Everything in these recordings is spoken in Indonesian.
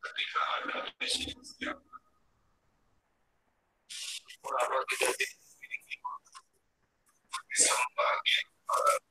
ketika ada bisnis yang kurang tidak dimiliki bisa membagi orang.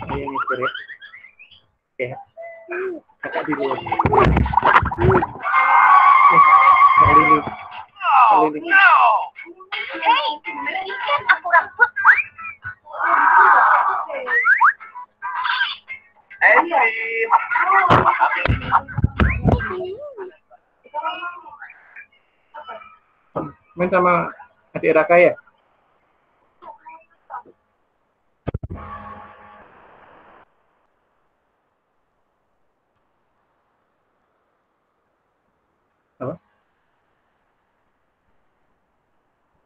Saya nyetir ya. Oke. Kakak di luar. Kali ini. Hei, berikan aku rambut. Main sama adik Raka ya? Apa?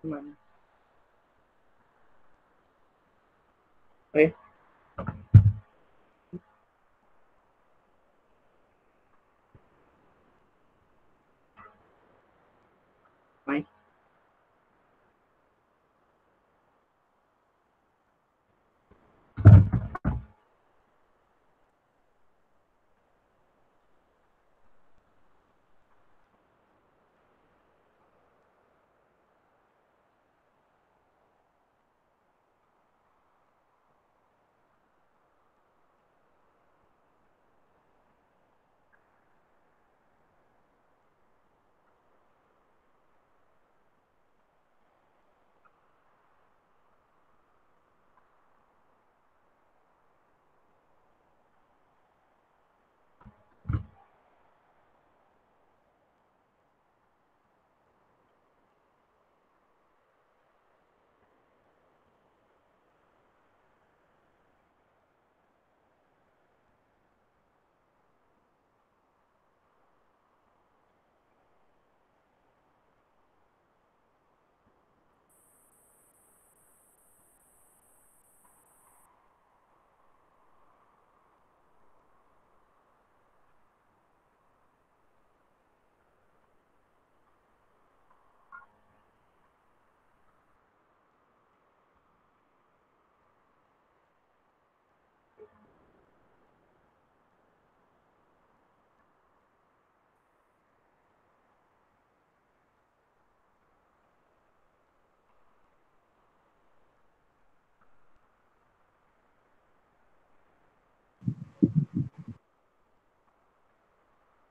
Mana? Eh, Mai.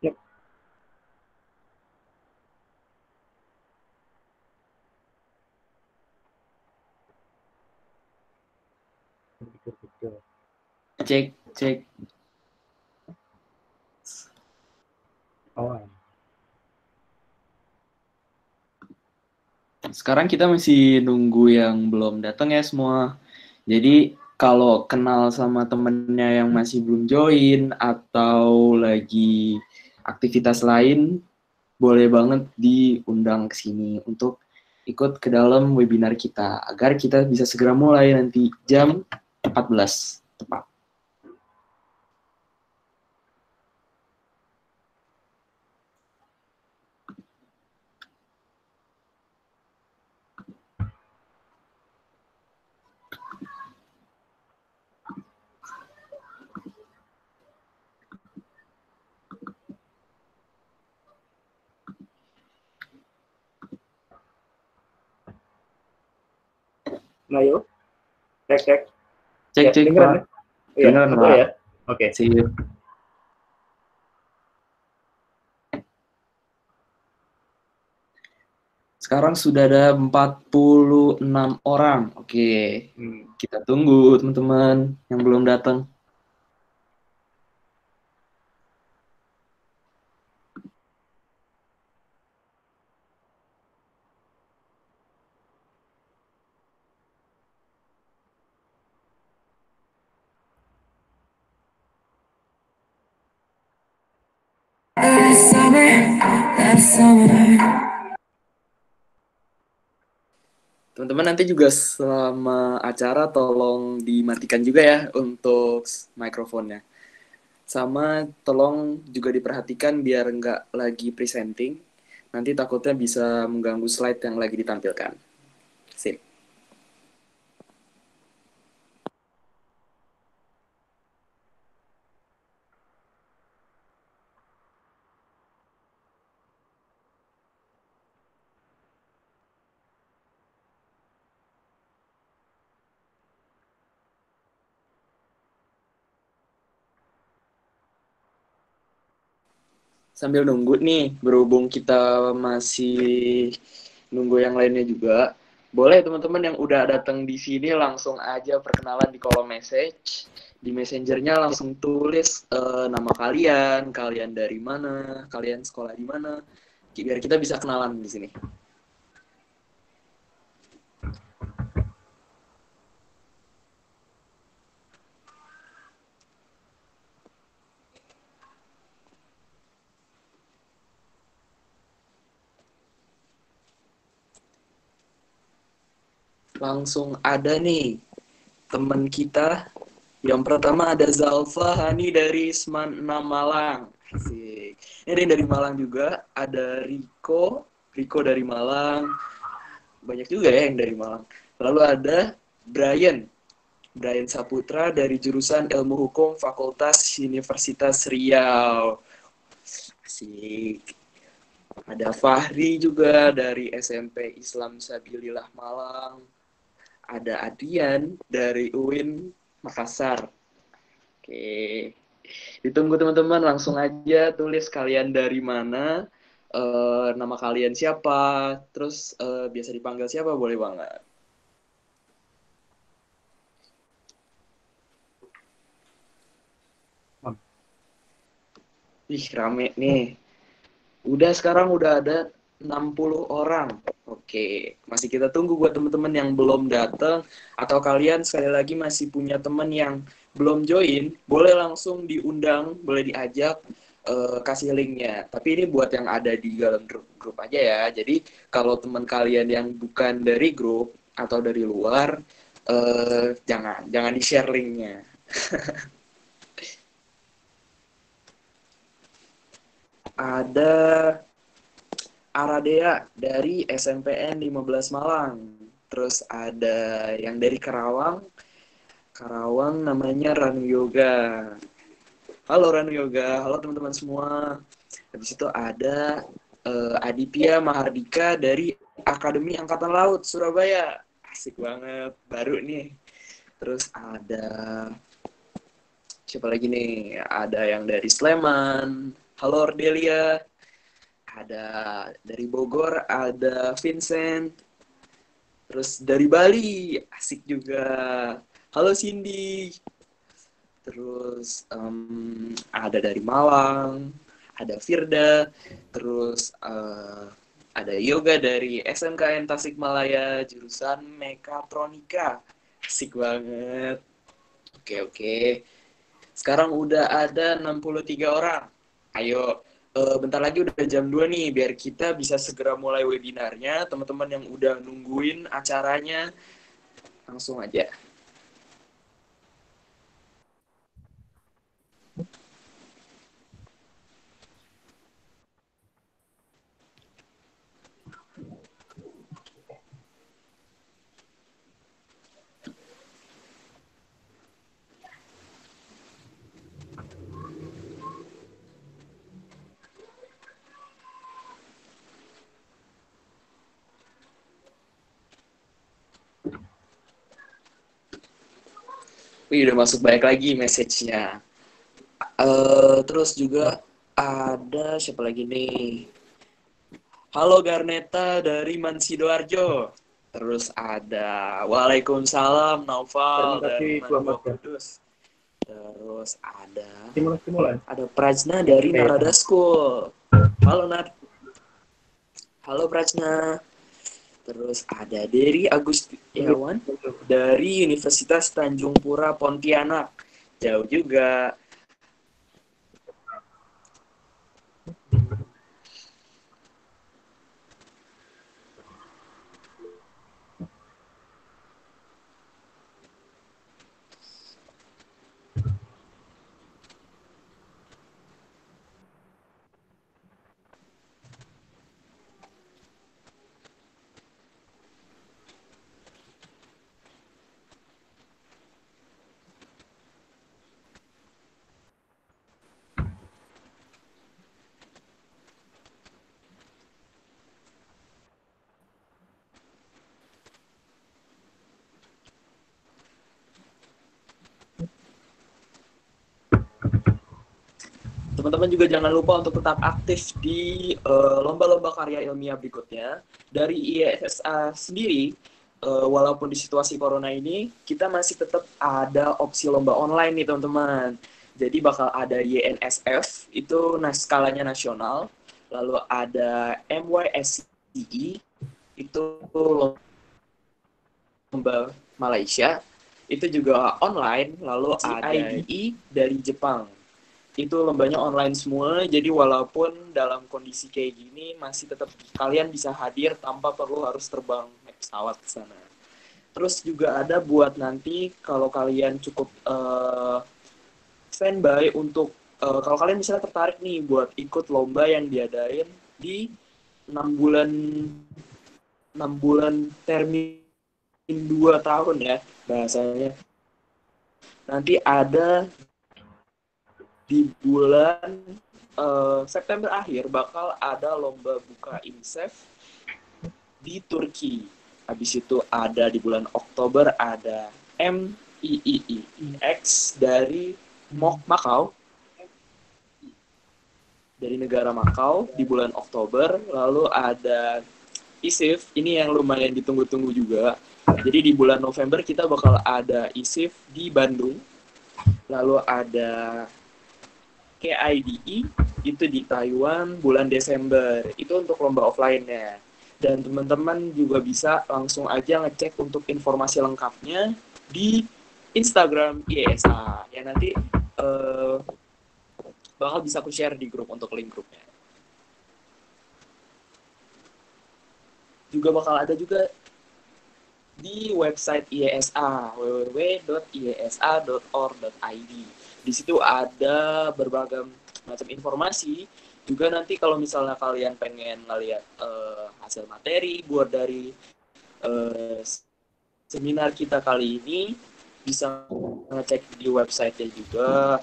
Yep. Betul. Cek, cek. Oh, Sekarang kita masih nunggu yang belum datang ya semua. Jadi kalau kenal sama temennya yang masih belum join atau lagi aktivitas lain, boleh banget diundang ke sini untuk ikut ke dalam webinar kita agar kita bisa segera mulai nanti jam 14 tepat. nah yuk. Cek. Cek, Ya, cek, dengeran, Pak. ya? Iya, Dengeran, betul Pak. ya. Oke. Sip. Sekarang sudah ada 46 orang. Oke, kita tunggu teman-teman yang belum datang. Teman-teman nanti juga selama acara tolong dimatikan juga ya untuk mikrofonnya. Sama tolong juga diperhatikan biar nggak lagi presenting. Nanti takutnya bisa mengganggu slide yang lagi ditampilkan. Sip. Sambil nunggu nih, berhubung kita masih nunggu yang lainnya juga, boleh teman-teman yang udah datang di sini langsung aja perkenalan di kolom message. Di messengernya langsung tulis nama kalian, kalian dari mana, kalian sekolah di mana, biar kita bisa kenalan di sini. langsung ada nih teman kita. Yang pertama ada Zalfa Hani dari Seman 6 Malang. Asik. Ini dari Malang juga. Ada Riko dari Malang. Banyak juga ya yang dari Malang. Lalu ada Brian Saputra dari jurusan Ilmu Hukum Fakultas Universitas Riau. Asik. Ada Fahri juga dari SMP Islam Sabilillah Malang. Ada Adrian dari UIN Makassar. Oke. Ditunggu teman-teman, langsung aja tulis kalian dari mana, nama kalian siapa, terus biasa dipanggil siapa, boleh banget. Ih, rame nih. Sekarang udah ada 60 orang. Oke, masih kita tunggu buat teman-teman yang belum datang, atau kalian sekali lagi masih punya teman yang belum join, boleh langsung diundang, boleh diajak, kasih linknya. Tapi ini buat yang ada di dalam grup aja ya. Jadi kalau teman kalian yang bukan dari grup atau dari luar, jangan di-share linknya. Ada Aradea dari SMPN 15 Malang. Terus ada yang dari Karawang namanya Ranu Yoga. Halo Ranu Yoga, halo teman-teman semua. Habis itu ada Aditya Mahardika dari Akademi Angkatan Laut Surabaya. Asik banget, baru nih. Terus ada siapa lagi nih? Ada yang dari Sleman. Halo Ordelia. Ada dari Bogor, ada Vincent. Terus dari Bali, asik juga. Halo Cindy. Terus ada dari Malang, ada Firda. Terus ada Yoga dari SMKN Tasikmalaya, jurusan Mekatronika. Asik banget. Oke. Sekarang udah ada 63 orang. Ayo, bentar lagi udah jam 2 nih, biar kita bisa segera mulai webinarnya. Teman-teman yang udah nungguin acaranya, langsung aja. Wih, udah masuk baik lagi message-nya. Terus juga ada siapa lagi nih? Halo Garneta dari Mansidoarjo. Terus ada Waalaikumsalam Naufal dari Mandua Kudus. Terus ada Prajna dari Narada School. Halo Nat. Halo Prajna. Terus ada Dery Agustiawan dari Universitas Tanjung Pura Pontianak. Jauh juga. Teman-teman juga jangan lupa untuk tetap aktif di lomba-lomba karya ilmiah berikutnya. Dari IESA sendiri, walaupun di situasi corona ini, kita masih tetap ada opsi lomba online nih teman-teman. Jadi bakal ada YNSF, itu skalanya nasional. Lalu ada MYSCE, itu lomba Malaysia, itu juga online. Lalu ada IDE dari Jepang. Itu lombanya online semua, jadi walaupun dalam kondisi kayak gini masih tetap kalian bisa hadir tanpa perlu harus terbang naik pesawat ke sana. Terus juga ada buat nanti kalau kalian cukup standby untuk kalau kalian misalnya tertarik nih buat ikut lomba yang diadain di 6 bulan 6 bulan termin 2 tahun ya bahasanya. Nanti ada di bulan September akhir bakal ada lomba buka INSEF di Turki. Habis itu ada di bulan Oktober ada MEEEX dari Macau, dari negara Macau di bulan Oktober. Lalu ada ISIF, ini yang lumayan ditunggu-tunggu juga. Jadi di bulan November kita bakal ada ISIF di Bandung. Lalu ada KIDE itu di Taiwan bulan Desember. Itu untuk lomba offline-nya. Dan teman-teman juga bisa langsung aja ngecek untuk informasi lengkapnya di Instagram IESA. Ya nanti bakal bisa aku share di grup untuk link grupnya. Juga bakal ada juga di website IESA, www.iesa.or.id. Di situ ada berbagai macam informasi. Juga nanti kalau misalnya kalian pengen ngeliat hasil materi buat dari seminar kita kali ini, bisa ngecek di website-nya juga.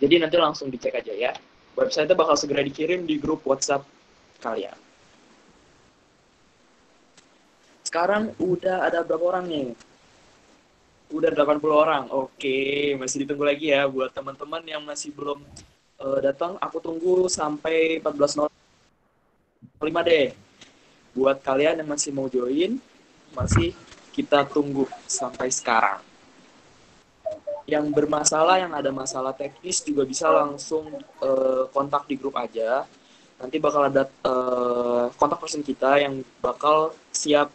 Jadi nanti langsung dicek aja ya. Website-nya bakal segera dikirim di grup WhatsApp kalian. Sekarang udah ada berapa orang nih? Udah 80 orang. Oke, masih ditunggu lagi ya buat teman-teman yang masih belum datang. Aku tunggu sampai 14.05 deh. Buat kalian yang masih mau join, masih kita tunggu sampai sekarang. Yang bermasalah, yang ada masalah teknis juga bisa langsung kontak di grup aja. Nanti bakal ada kontak person kita yang bakal siap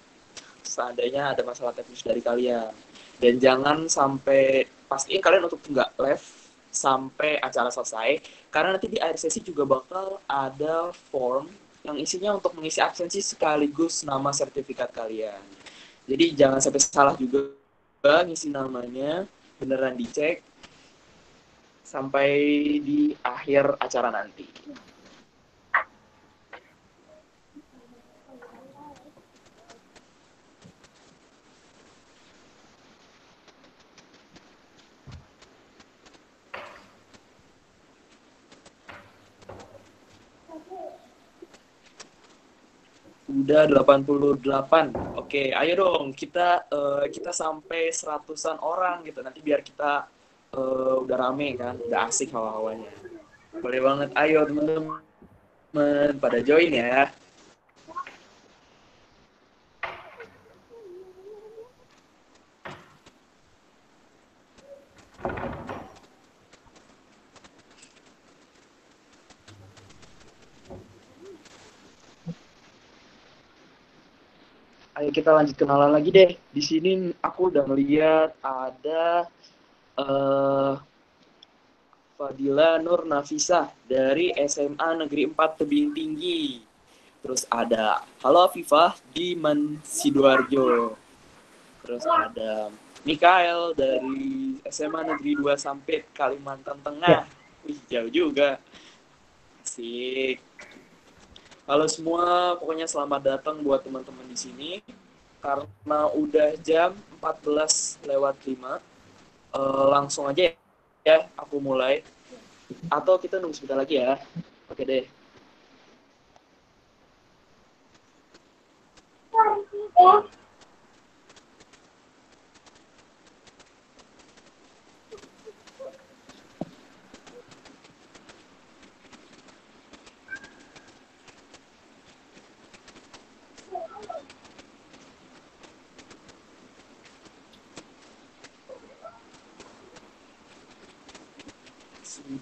seandainya ada masalah teknis dari kalian. Dan jangan sampai, pastiin kalian untuk nggak live sampai acara selesai, karena nanti di akhir sesi juga bakal ada form yang isinya untuk mengisi absensi sekaligus nama sertifikat kalian. Jadi jangan sampai salah juga ngisi namanya, beneran dicek sampai di akhir acara nanti. Udah 88. Oke, ayo dong kita sampai 100-an orang gitu. Nanti biar kita udah rame kan, udah asik hawa-hawanya. Boleh banget. Ayo teman-teman pada join ya. Ayo kita lanjut kenalan lagi deh. Di sini aku udah ngeliat ada Fadila Nur Nafisah dari SMA Negeri 4 Tebing Tinggi. Terus ada Halo Afifah di Sidoarjo. Terus ada Mikael dari SMA Negeri 2 Sampit, Kalimantan Tengah. Wih, jauh juga. Asik. Halo semua, pokoknya selamat datang buat teman-teman di sini. Karena udah jam 14:05, langsung aja ya aku mulai. Atau kita nunggu sebentar lagi ya. Oke deh.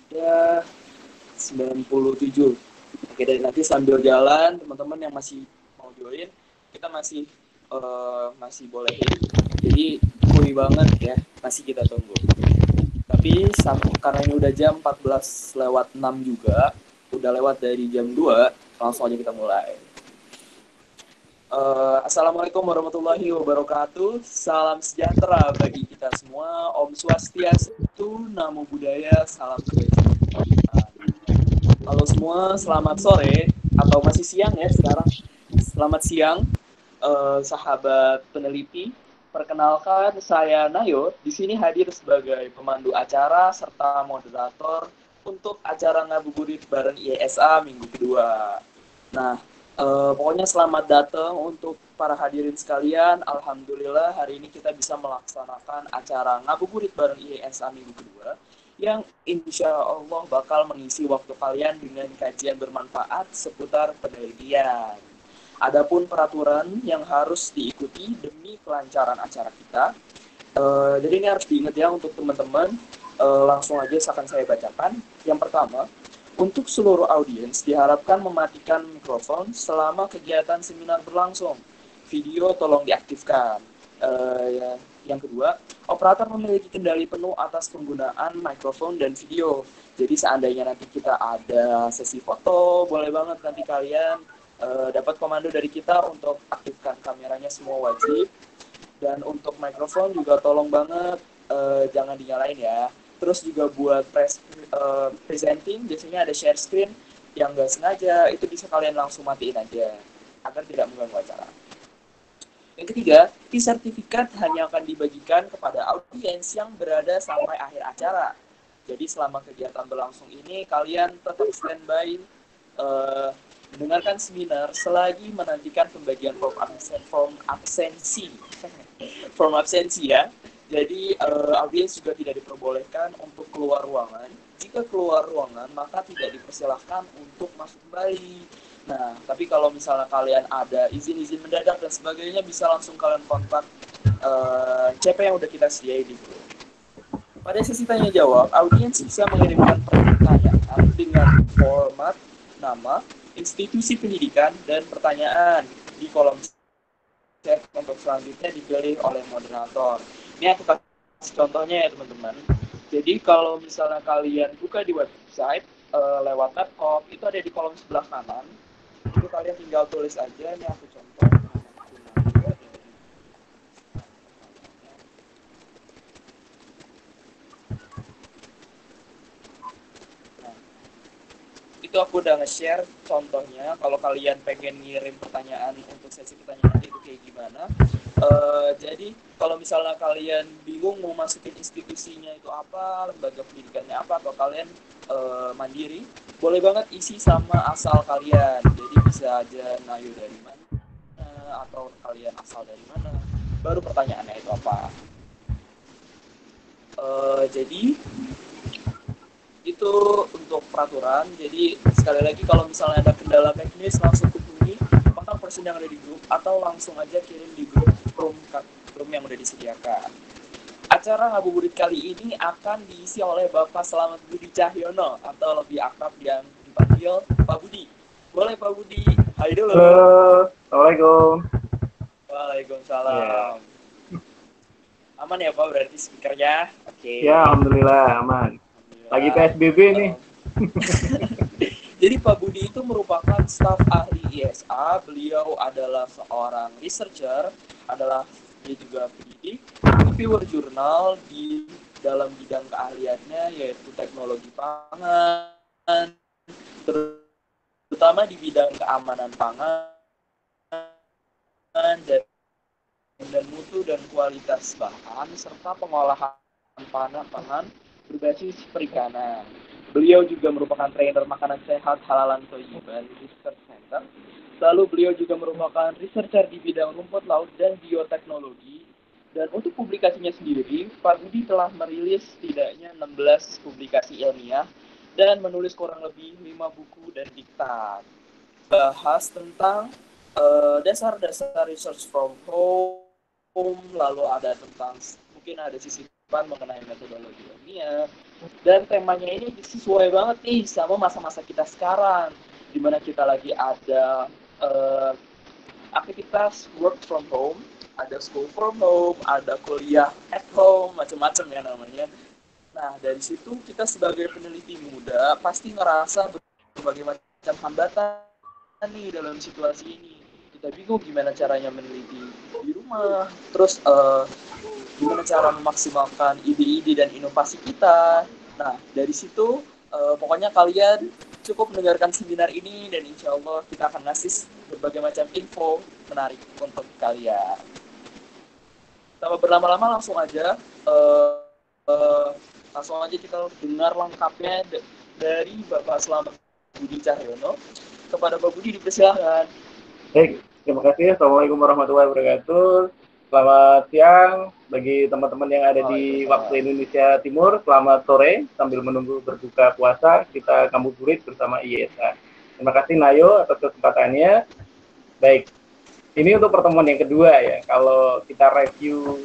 Sudah 97. Oke, dari nanti sambil jalan, teman-teman yang masih mau join, kita masih boleh. Jadi, kuy banget ya, masih kita tunggu. Tapi, karena ini udah jam 14:06 juga, udah lewat dari jam 2, langsung aja kita mulai. Assalamualaikum warahmatullahi wabarakatuh. Salam sejahtera bagi kita semua. Om Swastiastu, Namo Buddhaya, salam kebajikan. Halo semua, selamat sore atau masih siang ya sekarang. Selamat siang, sahabat peneliti. Perkenalkan, saya Nayo. Di sini hadir sebagai pemandu acara serta moderator untuk acara ngabuburit bareng IESA minggu kedua. Nah, pokoknya selamat datang untuk para hadirin sekalian. Alhamdulillah hari ini kita bisa melaksanakan acara ngabuburit bareng IESA minggu kedua yang insya Allah bakal mengisi waktu kalian dengan kajian bermanfaat seputar penelitian. Adapun peraturan yang harus diikuti demi kelancaran acara kita. Jadi ini harus diingat ya untuk teman-teman. Langsung aja akan saya bacakan. Yang pertama, untuk seluruh audiens diharapkan mematikan mikrofon selama kegiatan seminar berlangsung. Video tolong diaktifkan. Yang kedua, operator memiliki kendali penuh atas penggunaan mikrofon dan video. Jadi seandainya nanti kita ada sesi foto, boleh banget nanti kalian dapat komando dari kita untuk aktifkan kameranya, semua wajib. Dan untuk mikrofon juga tolong banget jangan dinyalain ya. Terus juga buat presenting biasanya ada share screen yang nggak sengaja, itu bisa kalian langsung matiin aja agar tidak mengganggu acara. Yang ketiga, sertifikat hanya akan dibagikan kepada audiens yang berada sampai akhir acara. Jadi selama kegiatan berlangsung ini kalian tetap standby mendengarkan seminar selagi menantikan pembagian form absensi ya. Jadi audiens juga tidak diperbolehkan untuk keluar ruangan. Jika keluar ruangan maka tidak dipersilahkan untuk masuk kembali. Nah, tapi kalau misalnya kalian ada izin-izin mendadak dan sebagainya, bisa langsung kalian kontak CP yang udah kita sediain di grup. Pada sesi tanya jawab, audiens bisa mengirimkan pertanyaan dengan format nama, institusi pendidikan, dan pertanyaan di kolom chat untuk selanjutnya dipilih oleh moderator. Ini aku kasih contohnya ya teman-teman. Jadi kalau misalnya kalian buka di website lewat laptop, itu ada di kolom sebelah kanan. Itu kalian tinggal tulis aja, ini aku contoh. Itu aku udah nge-share contohnya. Kalau kalian pengen ngirim pertanyaan untuk sesi pertanyaan nanti itu kayak gimana. Jadi kalau misalnya kalian bingung mau masukin institusinya itu apa, lembaga pendidikannya apa, atau kalian mandiri, boleh banget isi sama asal kalian. Jadi bisa aja Nayu dari mana, atau kalian asal dari mana, baru pertanyaannya itu apa. Jadi itu untuk peraturan. Jadi sekali lagi kalau misalnya ada kendala teknis langsung hubungi kontak person yang ada di grup atau langsung aja kirim di grup room yang udah disediakan. Acara ngabuburit kali ini akan diisi oleh Bapak Slamet Budi Cahyono atau lebih akrab yang dipanggil Pak Budi. Boleh Pak Budi? Hai dulu. Halo, Assalamualaikum. Waalaikumsalam. Aman ya Pak berarti speakernya? Oke. Ya, alhamdulillah aman. Lagi PSBB nih. Jadi Pak Budi itu merupakan staf ahli IESA. Beliau adalah seorang researcher, dia juga pendidik, reviewer jurnal di dalam bidang keahliannya yaitu teknologi pangan, terutama di bidang keamanan pangan dan mutu dan kualitas bahan serta pengolahan pangan berbasis perikanan. Beliau juga merupakan trainer makanan sehat halalan Toyiban Research Center. Lalu beliau juga merupakan researcher di bidang rumput laut dan bioteknologi. Dan untuk publikasinya sendiri, Pak Budi telah merilis setidaknya 16 publikasi ilmiah dan menulis kurang lebih 5 buku dan diktat. Bahas tentang dasar-dasar research from home, lalu ada tentang mungkin ada sisipan mengenai metodologi ilmiah, dan temanya ini sesuai banget nih sama masa-masa kita sekarang, di mana kita lagi ada aktivitas work from home, ada school from home, ada kuliah at home, macam-macam ya namanya. Nah dari situ kita sebagai peneliti muda pasti ngerasa berbagai macam hambatan nih dalam situasi ini. kita bingung gimana caranya meneliti di rumah, terus gimana cara memaksimalkan ide-ide dan inovasi kita. Nah, dari situ pokoknya kalian cukup mendengarkan seminar ini dan insya Allah kita akan ngasih berbagai macam info menarik untuk kalian. Tanpa berlama-lama langsung aja kita dengar lengkapnya dari Bapak Slamet Budi Cahyono. Kepada Pak Budi dipersilahkan. Baik, terima kasih. Assalamualaikum warahmatullahi wabarakatuh. Selamat siang bagi teman-teman yang ada di waktu Indonesia Timur. Selamat sore sambil menunggu berbuka puasa. Kita ngabuburit bersama IESA. Terima kasih Nayo atas kesempatannya. Baik, ini untuk pertemuan yang kedua ya. Kalau kita review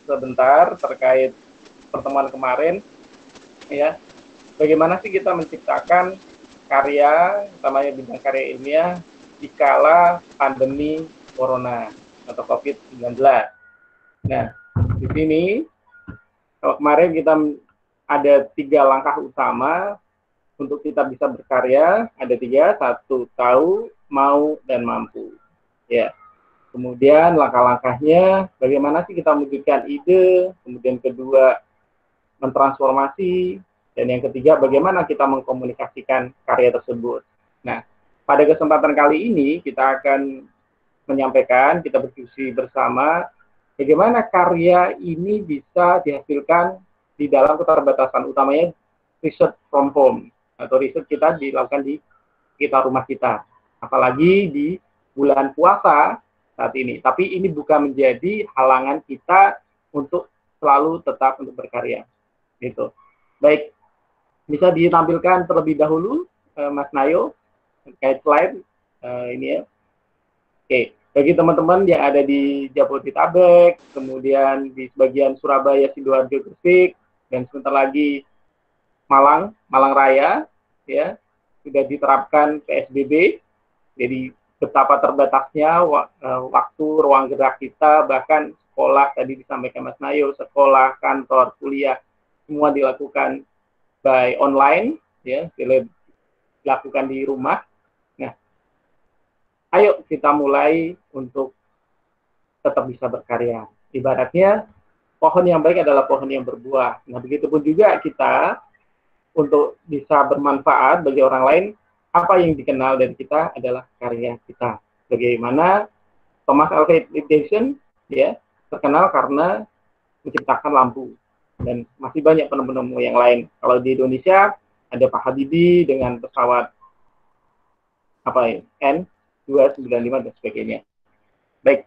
sebentar terkait pertemuan kemarin, ya, bagaimana sih kita menciptakan karya, utamanya bidang karya ilmiah, di kala pandemi Corona atau COVID-19. Nah, di sini kalau kemarin kita ada 3 langkah utama untuk kita bisa berkarya. Ada 3, 1 tahu, mau, dan mampu. Ya. Kemudian langkah-langkahnya, bagaimana sih kita mewujudkan ide, kemudian kedua, mentransformasi, dan yang ketiga, bagaimana kita mengkomunikasikan karya tersebut. Nah, pada kesempatan kali ini, kita akan menyampaikan, kita berdiskusi bersama, bagaimana karya ini bisa dihasilkan di dalam keterbatasan, utamanya research from home, atau riset kita dilakukan di sekitar rumah kita. Apalagi di bulan puasa saat ini. Tapi ini bukan menjadi halangan kita untuk selalu tetap untuk berkarya. Gitu. Baik, bisa ditampilkan terlebih dahulu, Mas Nayo, terkait slide ini ya. Oke, bagi teman-teman yang ada di Jabodetabek, kemudian di sebagian Surabaya, Sidoarjo, Gresik, dan sebentar lagi Malang Raya, ya, sudah diterapkan PSBB. Jadi betapa terbatasnya waktu ruang gerak kita, bahkan sekolah tadi disampaikan Mas Nayo, sekolah, kantor, kuliah, semua dilakukan by online, ya, dilakukan di rumah. Nah, ayo kita mulai untuk tetap bisa berkarya. Ibaratnya pohon yang baik adalah pohon yang berbuah. Nah, begitupun juga kita untuk bisa bermanfaat bagi orang lain, apa yang dikenal dari kita adalah karya kita. Bagaimana Thomas Alva Edison, ya, terkenal karena menciptakan lampu. Dan masih banyak penemu-penemu yang lain. Kalau di Indonesia ada Pak Habibie dengan pesawat N295 dan sebagainya. Baik.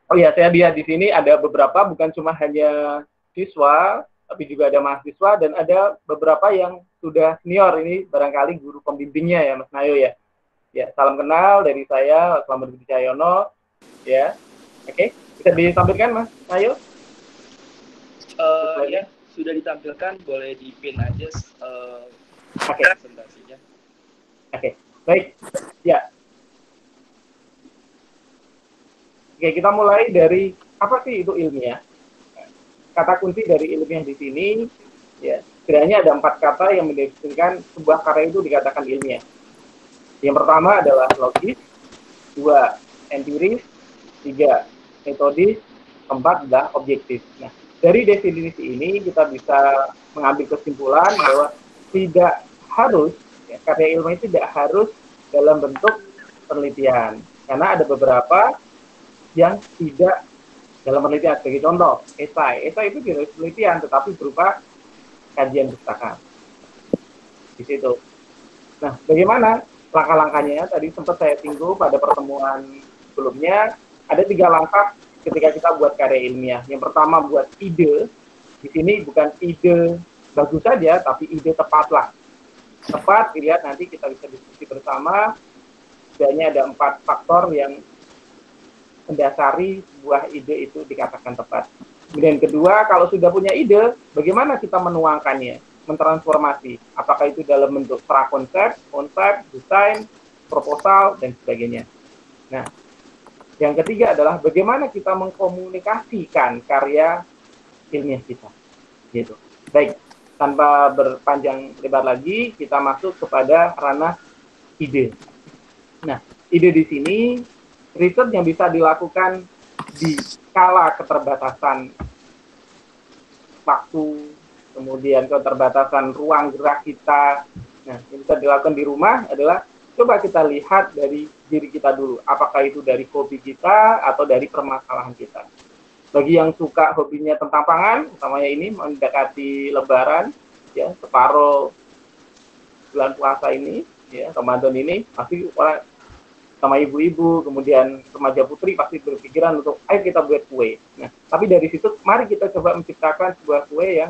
Oh ya, saya lihat di sini ada beberapa, bukan cuma hanya siswa, tapi juga ada mahasiswa dan ada beberapa yang sudah senior. Ini barangkali guru pembimbingnya ya, Mas Nayo ya. Ya, salam kenal dari saya, Slamet Budi Cahyono. Ya, oke. Bisa ditampilkan, Mas Nayo? Ya, sudah ditampilkan, boleh di-pin aja presentasinya. Oke, baik. Ya. Oke, kita mulai dari apa sih itu ilmiah? Kata kunci dari ilmiah di sini, ya, setidaknya ada 4 kata yang mendefinisikan sebuah karya itu dikatakan ilmiah. Yang pertama adalah logis, 2 empiris, 3 metodis, 4 adalah objektif. Nah, dari definisi ini kita bisa mengambil kesimpulan bahwa tidak harus, ya, karya ilmiah tidak harus dalam bentuk penelitian. Karena ada beberapa yang tidak dalam penelitian. Sebagai contoh, esai. Esai itu tidak penelitian, tetapi berupa kajian pustaka. Di situ. Nah, bagaimana langkah-langkahnya? Tadi sempat saya singgung pada pertemuan sebelumnya. Ada 3 langkah ketika kita buat karya ilmiah. Yang pertama buat ide. Di sini bukan ide bagus saja, tapi ide tepat lah. Tepat, dilihat nanti kita bisa diskusi bersama. Setidaknya ada 4 faktor yang mendasari sebuah ide itu dikatakan tepat. Kemudian kedua, kalau sudah punya ide, bagaimana kita menuangkannya, mentransformasi. Apakah itu dalam bentuk prakonsep, konsep, desain, proposal, dan sebagainya. Nah, yang ketiga adalah bagaimana kita mengkomunikasikan karya ilmiah kita. Gitu. Baik, tanpa berpanjang lebar lagi, kita masuk kepada ranah ide. Nah, ide di sini riset yang bisa dilakukan di skala keterbatasan waktu, kemudian keterbatasan ruang gerak kita. Nah, yang bisa dilakukan di rumah adalah coba kita lihat dari diri kita dulu, apakah itu dari hobi kita atau dari permasalahan kita. Bagi yang suka hobinya tentang pangan, utamanya ini mendekati Lebaran, ya separuh bulan puasa ini, ya Ramadan ini, pasti orang sama ibu-ibu, kemudian remaja putri pasti berpikiran untuk ayo kita buat kue. Nah, tapi dari situ mari kita coba menciptakan sebuah kue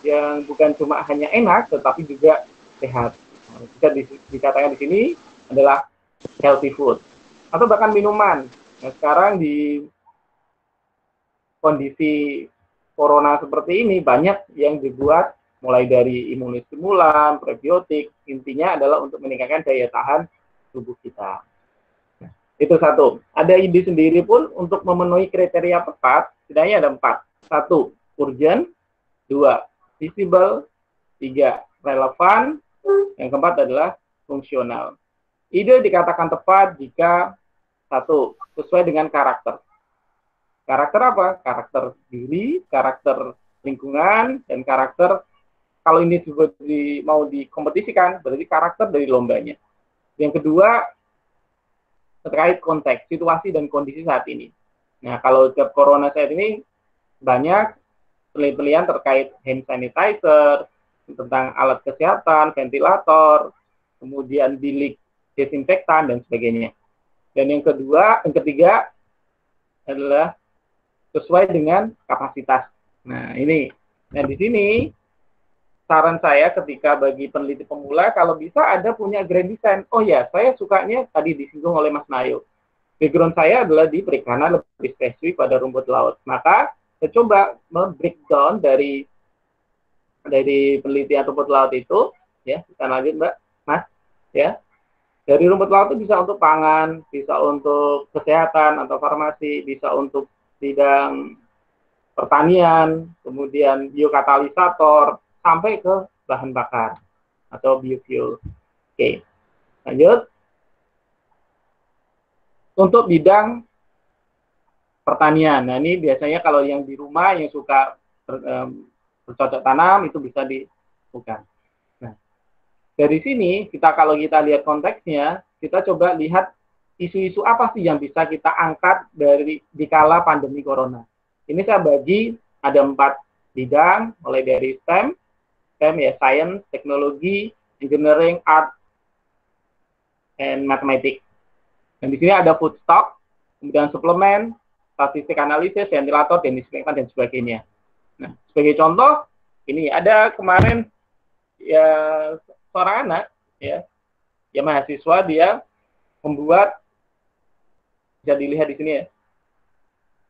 yang bukan cuma hanya enak, tetapi juga sehat. Nah, bisa dikatakan di sini adalah healthy food atau bahkan minuman. Nah, sekarang di kondisi corona seperti ini banyak yang dibuat mulai dari imunostimulan, prebiotik, intinya adalah untuk meningkatkan daya tahan tubuh kita. Nah, itu satu. Ada ide sendiri pun untuk memenuhi kriteria tepat, setidaknya ada 4. 1, urgent. 2, visible. 3, relevan. Yang keempat adalah fungsional. Ide dikatakan tepat jika 1, sesuai dengan karakter. Karakter apa? Karakter diri, karakter lingkungan, dan karakter, kalau ini mau dikompetisikan, berarti karakter dari lombanya. Yang kedua, terkait konteks, situasi dan kondisi saat ini. Nah, kalau setiap corona saat ini, banyak penelitian terkait hand sanitizer, tentang alat kesehatan, ventilator, kemudian bilik desinfektan, dan sebagainya. Dan yang ketiga adalah sesuai dengan kapasitas. Nah, ini. Nah, di sini saran saya ketika bagi peneliti pemula, kalau bisa ada punya grand design. Oh ya, saya sukanya tadi disinggung oleh Mas Nayo. Background saya adalah di perikanan, lebih spesifik pada rumput laut. Maka saya coba breakdown dari penelitian rumput laut itu, ya, kita lanjut Mbak, Mas, ya. Dari rumput laut itu bisa untuk pangan, bisa untuk kesehatan atau farmasi, bisa untuk bidang pertanian, kemudian biokatalisator, sampai ke bahan bakar atau biofuel. Oke, lanjut. Untuk bidang pertanian, nah ini biasanya kalau yang di rumah yang suka bercocok tanam itu bisa dilakukan. Nah, dari sini kalau kita lihat konteksnya, kita coba lihat isu-isu apa sih yang bisa kita angkat di kala pandemi corona. Ini saya bagi ada 4 bidang, mulai dari STEM ya, science, teknologi, engineering, art, and mathematics. Dan di sini ada food stock, kemudian suplemen, statistik analisis, ventilator, desinfektan, dan sebagainya. Nah, sebagai contoh, ini ada kemarin ya seorang anak ya mahasiswa, dia membuat, bisa dilihat di sini ya,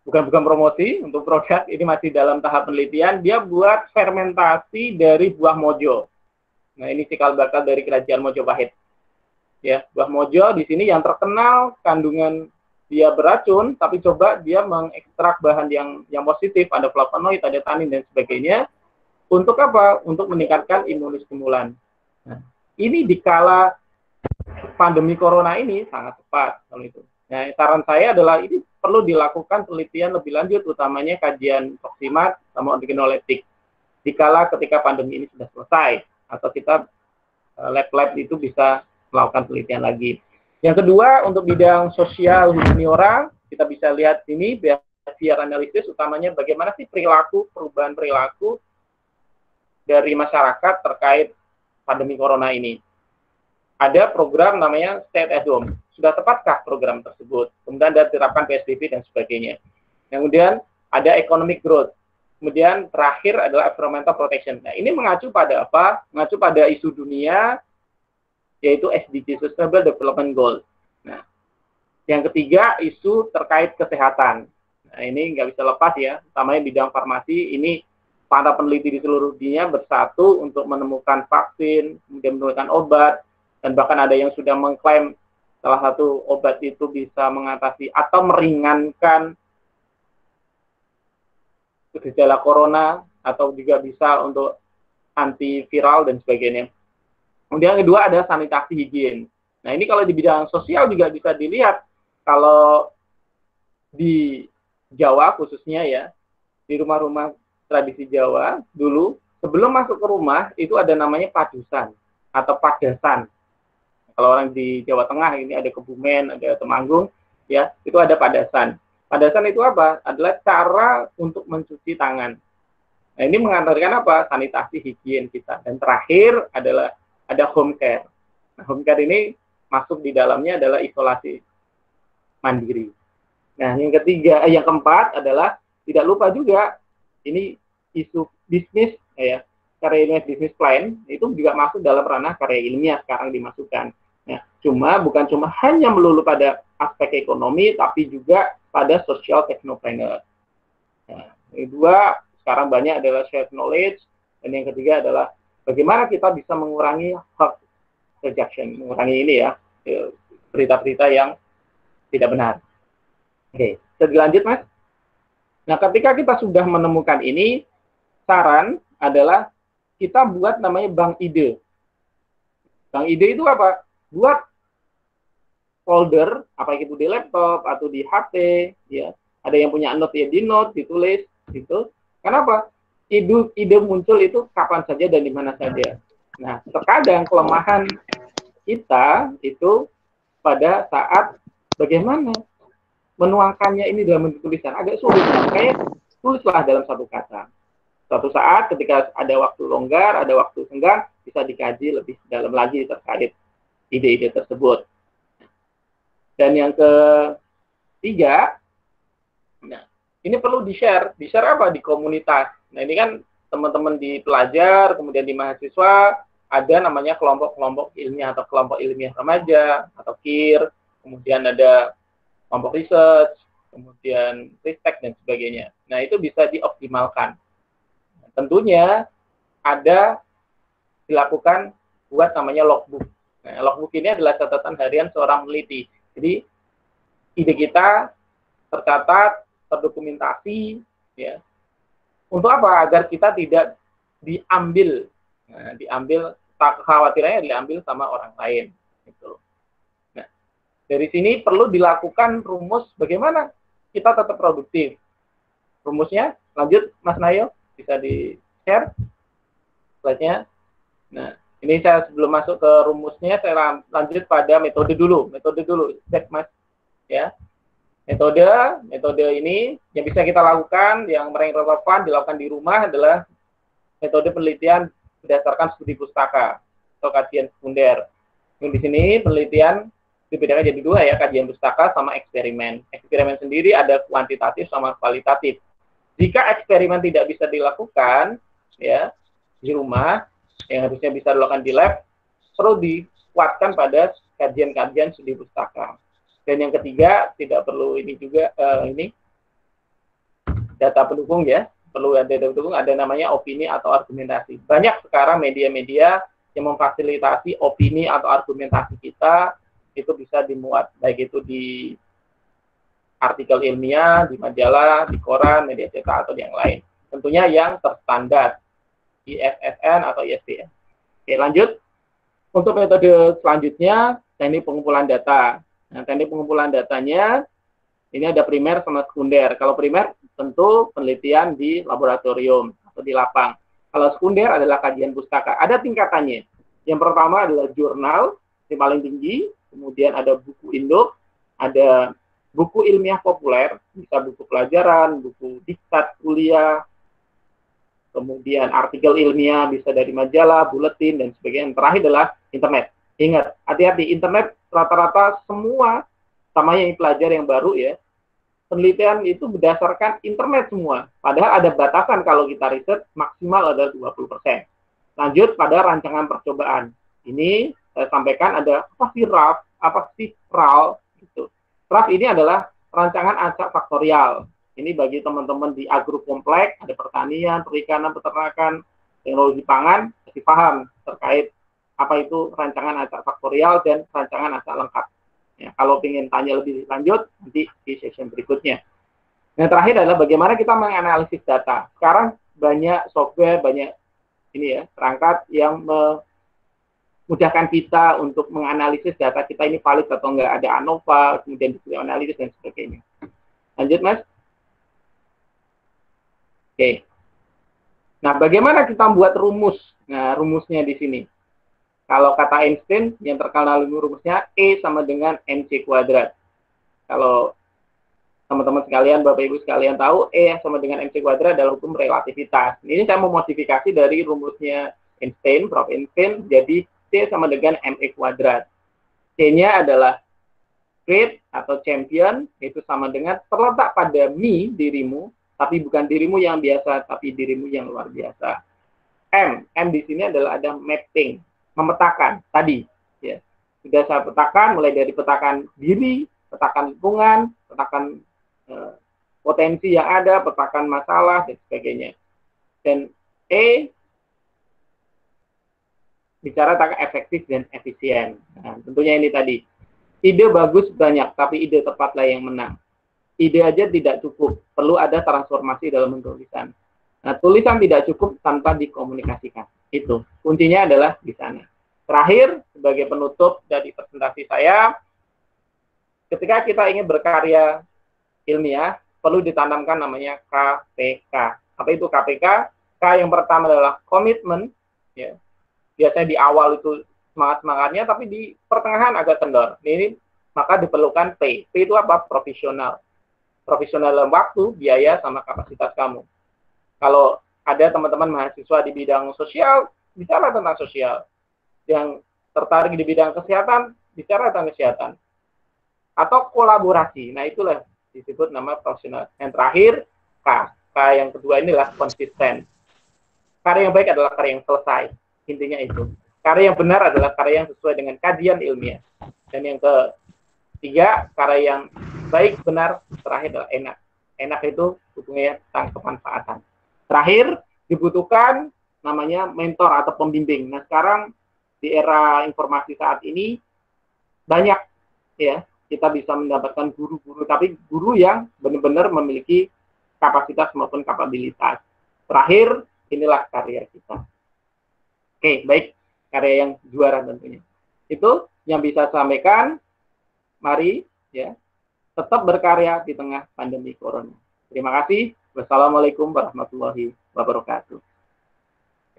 bukan promosi untuk produk, ini masih dalam tahap penelitian. Dia buat fermentasi dari buah mojo. Nah, ini cikal bakal dari kerajaan Mojopahit. Ya, buah mojo di sini yang terkenal kandungan dia beracun, tapi coba dia mengekstrak bahan yang positif, ada flavonoid, ada tanin, dan sebagainya. Untuk apa? Untuk meningkatkan imunostimulan. Nah, ini dikala pandemi corona ini sangat tepat kalau itu. Nah, saran saya adalah ini perlu dilakukan penelitian lebih lanjut, utamanya kajian toksimat sama organoleptik. Dikala ketika pandemi ini sudah selesai, atau kita lab-lab itu bisa melakukan penelitian lagi. Yang kedua, untuk bidang sosial humaniora, kita bisa lihat ini behavior analysis, utamanya bagaimana sih perubahan perilaku dari masyarakat terkait pandemi corona ini. Ada program namanya Stay at Home. Sudah tepatkah program tersebut? Kemudian ada diterapkan PSBB dan sebagainya. Kemudian ada economic growth. Kemudian terakhir adalah environmental protection. Nah, ini mengacu pada apa? Mengacu pada isu dunia, yaitu SDG, Sustainable Development Goals. Nah, yang ketiga, isu terkait kesehatan. Nah, ini nggak bisa lepas ya, utamanya bidang farmasi. Ini para peneliti di seluruh dunia bersatu untuk menemukan vaksin, kemudian menemukan obat, dan bahkan ada yang sudah mengklaim salah satu obat itu bisa mengatasi atau meringankan gejala corona, atau juga bisa untuk antiviral dan sebagainya. Kemudian yang kedua ada sanitasi higien. Nah, ini kalau di bidang sosial juga bisa dilihat, kalau di Jawa khususnya ya, di rumah-rumah tradisi Jawa dulu sebelum masuk ke rumah itu ada namanya padusan atau padasan. Kalau orang di Jawa Tengah ini ada Kebumen, ada Temanggung, ya itu ada padasan. Padasan itu apa? Adalah cara untuk mencuci tangan. Nah ini mengantarkan apa? Sanitasi higien kita. Dan terakhir adalah ada home care. Nah, home care ini masuk di dalamnya adalah isolasi mandiri. Nah yang ketiga, yang keempat adalah tidak lupa juga ini isu bisnis ya, karya ilmiah bisnis plan itu juga masuk dalam ranah karya ilmiah sekarang dimasukkan. Nah, bukan cuma hanya melulu pada aspek ekonomi, tapi juga pada social technopreneur. Nah, yang kedua, sekarang banyak adalah self knowledge, dan yang ketiga adalah bagaimana kita bisa mengurangi hoax rejection, mengurangi ini ya, berita-berita yang tidak benar. Oke, bisa dilanjut Mas? Nah, ketika kita sudah menemukan ini, saran adalah kita buat namanya bank ide. Bank ide itu apa? Buat folder, apa itu di laptop atau di HP, ya. Ada yang punya note ya di note, ditulis, gitu. Kenapa? Ide muncul itu kapan saja dan di mana saja. Nah, terkadang kelemahan kita itu pada saat bagaimana menuangkannya ini dalam bentuk tulisan agak sulit. Makanya tulislah dalam satu kata. Suatu saat ketika ada waktu longgar, ada waktu senggang, bisa dikaji lebih dalam lagi terkait ide-ide tersebut. Dan yang ketiga, nah, ini perlu di-share. Di-share apa? Di komunitas. Nah, ini kan teman-teman di pelajar, kemudian di mahasiswa, ada namanya kelompok-kelompok ilmiah atau kelompok ilmiah remaja, atau KIR, kemudian ada kelompok research, kemudian riset dan sebagainya. Nah, itu bisa dioptimalkan. Nah, tentunya ada dilakukan buat namanya logbook. Nah, logbook ini adalah catatan harian seorang peneliti. Jadi, ide kita tercatat, terdokumentasi, ya. Untuk apa? Agar kita tidak diambil. Nah, kekhawatirannya diambil sama orang lain. Gitu. Nah, dari sini perlu dilakukan rumus bagaimana kita tetap produktif. Rumusnya, lanjut Mas Nayo, bisa di-share slide-nya. Nah, ini saya sebelum masuk ke rumusnya, saya lanjut pada metode dulu. Cek Mas. Ya. Metode ini yang bisa kita lakukan, yang relevan dilakukan di rumah adalah metode penelitian berdasarkan studi pustaka atau kajian sekunder. Yang di sini penelitian dibedakan jadi dua ya, kajian pustaka sama eksperimen. Eksperimen sendiri ada kuantitatif sama kualitatif. Jika eksperimen tidak bisa dilakukan ya di rumah, yang harusnya bisa dilakukan di lab, perlu dikuatkan pada kajian-kajian studi pustaka. Dan yang ketiga, tidak perlu ini juga, ini data pendukung ya, perlu ada data pendukung, ada namanya opini atau argumentasi. Banyak sekarang media-media yang memfasilitasi opini atau argumentasi kita, itu bisa dimuat, baik itu di artikel ilmiah, di majalah, di koran, media cetak, atau yang lain. Tentunya yang terstandar, ISSN atau ISBN. Oke, lanjut. Untuk metode selanjutnya, teknik pengumpulan data. Nah, teknik pengumpulan datanya, ini ada primer sama sekunder. Kalau primer, tentu penelitian di laboratorium atau di lapang. Kalau sekunder adalah kajian pustaka. Ada tingkatannya. Yang pertama adalah jurnal, yang paling tinggi. Kemudian ada buku induk, ada buku ilmiah populer, bisa buku pelajaran, buku diktat kuliah, kemudian artikel ilmiah bisa dari majalah, buletin, dan sebagainya. Yang terakhir adalah internet. Ingat, hati-hati, internet rata-rata semua, sama yang pelajar yang baru ya, penelitian itu berdasarkan internet semua. Padahal ada batasan kalau kita riset, maksimal adalah 20%. Lanjut pada rancangan percobaan. Ini saya sampaikan ada apa sih RAF, apa sih RAL, gitu. RAF ini adalah rancangan acak faktorial. Ini bagi teman-teman di agrokompleks, ada pertanian, perikanan, peternakan, teknologi pangan, masih paham terkait apa itu rancangan acak faktorial dan rancangan acak lengkap. Ya, kalau ingin tanya lebih lanjut, nanti di session berikutnya. Yang terakhir adalah bagaimana kita menganalisis data. Sekarang banyak software, banyak ini ya, perangkat yang memudahkan kita untuk menganalisis data kita ini valid atau enggak. Ada ANOVA, kemudian Display Analysis dan sebagainya. Lanjut, Mas. Oke. Nah, bagaimana kita membuat rumus? Nah, rumusnya di sini. Kalau kata Einstein, yang terkenal rumusnya E sama dengan mc kuadrat. Kalau teman-teman sekalian, Bapak Ibu sekalian tahu, E sama dengan mc kuadrat adalah hukum relativitas. Ini saya memodifikasi dari rumusnya Einstein, Prof. Einstein, jadi C sama dengan ME kuadrat. C-nya adalah great atau champion, itu sama dengan terletak pada me, dirimu, tapi bukan dirimu yang biasa, tapi dirimu yang luar biasa. M di sini adalah ada mapping, memetakan tadi. Ya. Sudah saya petakan, mulai dari petakan diri, petakan lingkungan, petakan potensi yang ada, petakan masalah, dan sebagainya. Dan E bicara tentang efektif dan efisien. Nah, tentunya ini tadi. Ide bagus banyak, tapi ide tepatlah yang menang. Ide aja tidak cukup, perlu ada transformasi dalam bentuk tulisan. Nah, tulisan tidak cukup tanpa dikomunikasikan. Itu kuncinya adalah di sana. Terakhir, sebagai penutup dari presentasi saya, ketika kita ingin berkarya ilmiah, perlu ditanamkan namanya KPK. Apa itu KPK? K yang pertama adalah komitmen. Ya. Biasanya di awal itu semangat-semangatnya, tapi di pertengahan agak kendor. Ini maka diperlukan P. P itu apa? Profesional. Profesional dalam waktu, biaya, sama kapasitas kamu. Kalau ada teman-teman mahasiswa di bidang sosial, bicara tentang sosial. Yang tertarik di bidang kesehatan, bicara tentang kesehatan. Atau kolaborasi. Nah, itulah disebut nama profesional. Yang terakhir, K. K yang kedua inilah konsisten. Karya yang baik adalah karya yang selesai. Intinya itu. Karya yang benar adalah karya yang sesuai dengan kajian ilmiah. Dan yang ketiga, karya yang baik, benar, terakhir adalah enak. Enak itu hubungannya tentang kemanfaatan. Terakhir, dibutuhkan namanya mentor atau pembimbing. Nah, sekarang di era informasi saat ini, banyak ya, kita bisa mendapatkan guru-guru, tapi guru yang benar-benar memiliki kapasitas maupun kapabilitas. Terakhir, inilah karya kita. Oke, baik. Karya yang juara tentunya. Itu yang bisa saya sampaikan. Mari ya, tetap berkarya di tengah pandemi corona. Terima kasih. Wassalamualaikum warahmatullahi wabarakatuh.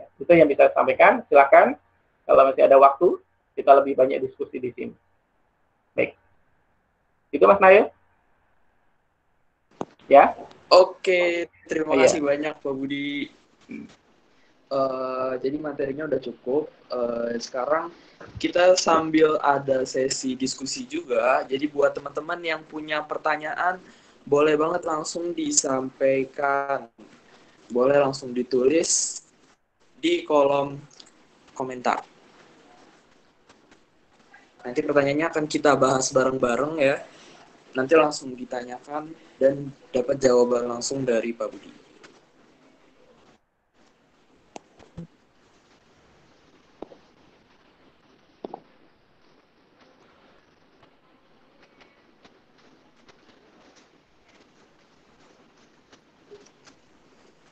Ya, itu yang bisa saya sampaikan. Silakan kalau masih ada waktu, kita lebih banyak diskusi di sini. Baik. Itu Mas Nayo. Ya. Oke, terima kasih banyak Pak Budi. Jadi materinya udah cukup. Sekarang kita sambil ada sesi diskusi juga. Jadi buat teman-teman yang punya pertanyaan, boleh banget langsung disampaikan. Boleh langsung ditulis di kolom komentar. Nanti pertanyaannya akan kita bahas bareng-bareng ya. Nanti langsung ditanyakan dan dapat jawaban langsung dari Pak Budi.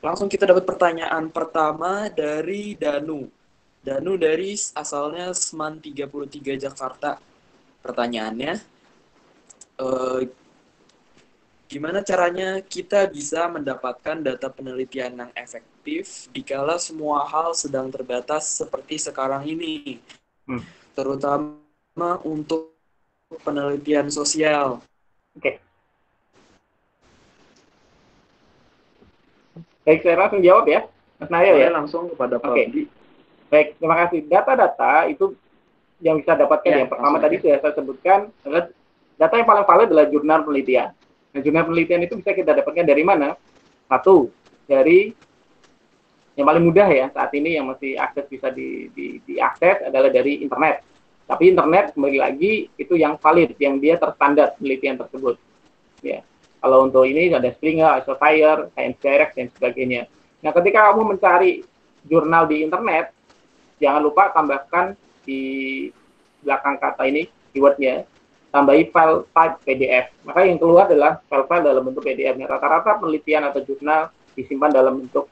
Langsung kita dapat pertanyaan pertama dari Danu. Danu dari asalnya Seman 33 Jakarta. Pertanyaannya, gimana caranya kita bisa mendapatkan data penelitian yang efektif dikala semua hal sedang terbatas seperti sekarang ini, terutama untuk penelitian sosial? Oke. Baik, saya langsung jawab ya, Mas Nayo ya. Langsung kepada Pak Budi. Baik, terima kasih. Data-data itu yang bisa dapatkan yang pertama tadi sudah saya sebutkan adalah data yang paling valid adalah jurnal penelitian. Nah, jurnal penelitian itu bisa kita dapatkan dari mana? Satu, dari yang paling mudah ya saat ini yang masih akses bisa diakses adalah dari internet. Tapi internet kembali lagi itu yang valid, yang dia terstandar penelitian tersebut. Ya. Kalau untuk ini ada Springer, Elsevier, Science Direct, dan sebagainya. Nah, ketika kamu mencari jurnal di internet, jangan lupa tambahkan di belakang kata ini, keywordnya, tambahi file type PDF. Maka yang keluar adalah file-file dalam bentuk PDF. Rata-rata penelitian atau jurnal disimpan dalam bentuk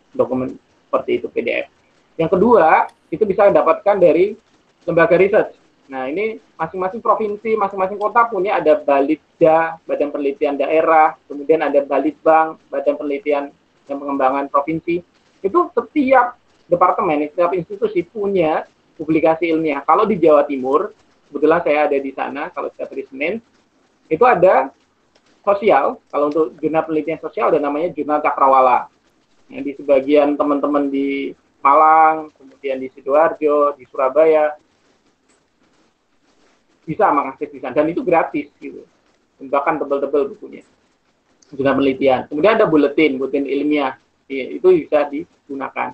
dokumen seperti itu, PDF. Yang kedua, itu bisa didapatkan dari lembaga riset. Nah, ini masing-masing provinsi, masing-masing kota punya ada Balidda, Badan Penelitian Daerah, kemudian ada Balitbang, Badan Penelitian dan Pengembangan Provinsi. Itu setiap departemen, setiap institusi punya publikasi ilmiah. Kalau di Jawa Timur, kebetulan saya ada di sana, kalau setiap hari Senin, itu ada sosial, kalau untuk jurnal penelitian sosial ada namanya Jurnal Cakrawala. Yang di sebagian teman-teman di Malang, kemudian di Sidoarjo, di Surabaya, bisa mengakses di sana, dan itu gratis gitu, bahkan tebel-tebel bukunya, jurnal penelitian. Kemudian ada buletin ilmiah, itu bisa digunakan.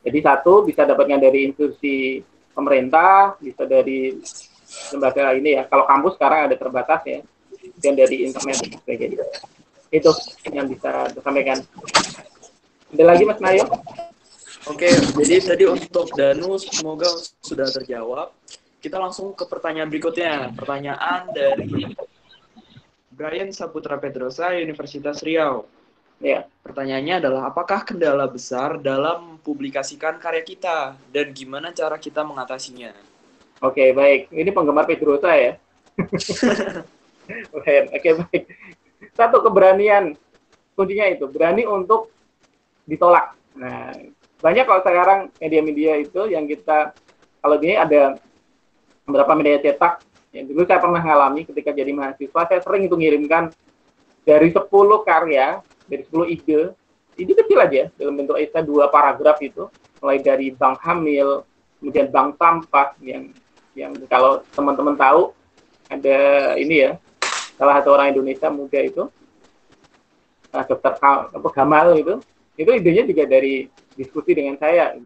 Jadi satu bisa dapatkan dari institusi pemerintah, bisa dari lembaga ini ya, kalau kampus sekarang ada terbatas ya, dan dari internet dan sebagainya. Itu yang bisa disampaikan. Ada lagi Mas Nayo? Oke, jadi tadi untuk Danu semoga sudah terjawab. Kita langsung ke pertanyaan berikutnya. Pertanyaan dari Brian Saputra Pedrosa, Universitas Riau. Ya. Pertanyaannya adalah, apakah kendala besar dalam mempublikasikan karya kita? Dan gimana cara kita mengatasinya? Oke, baik. Ini penggemar Pedrosa ya? Oke, baik. Satu, keberanian. Kuncinya itu, berani untuk ditolak. Nah, banyak kalau sekarang media-media itu yang kita, kalau ini ada beberapa media cetak, yang dulu saya pernah ngalami ketika jadi mahasiswa, saya sering itu ngirimkan dari 10 karya, dari 10 ide kecil aja, dalam bentuk essay 2 paragraf itu, mulai dari Bank Hamil, kemudian Bank Sampah, yang kalau teman-teman tahu, ada ini ya, salah satu orang Indonesia muda itu, Dr. Gamal itu idenya juga dari diskusi dengan saya,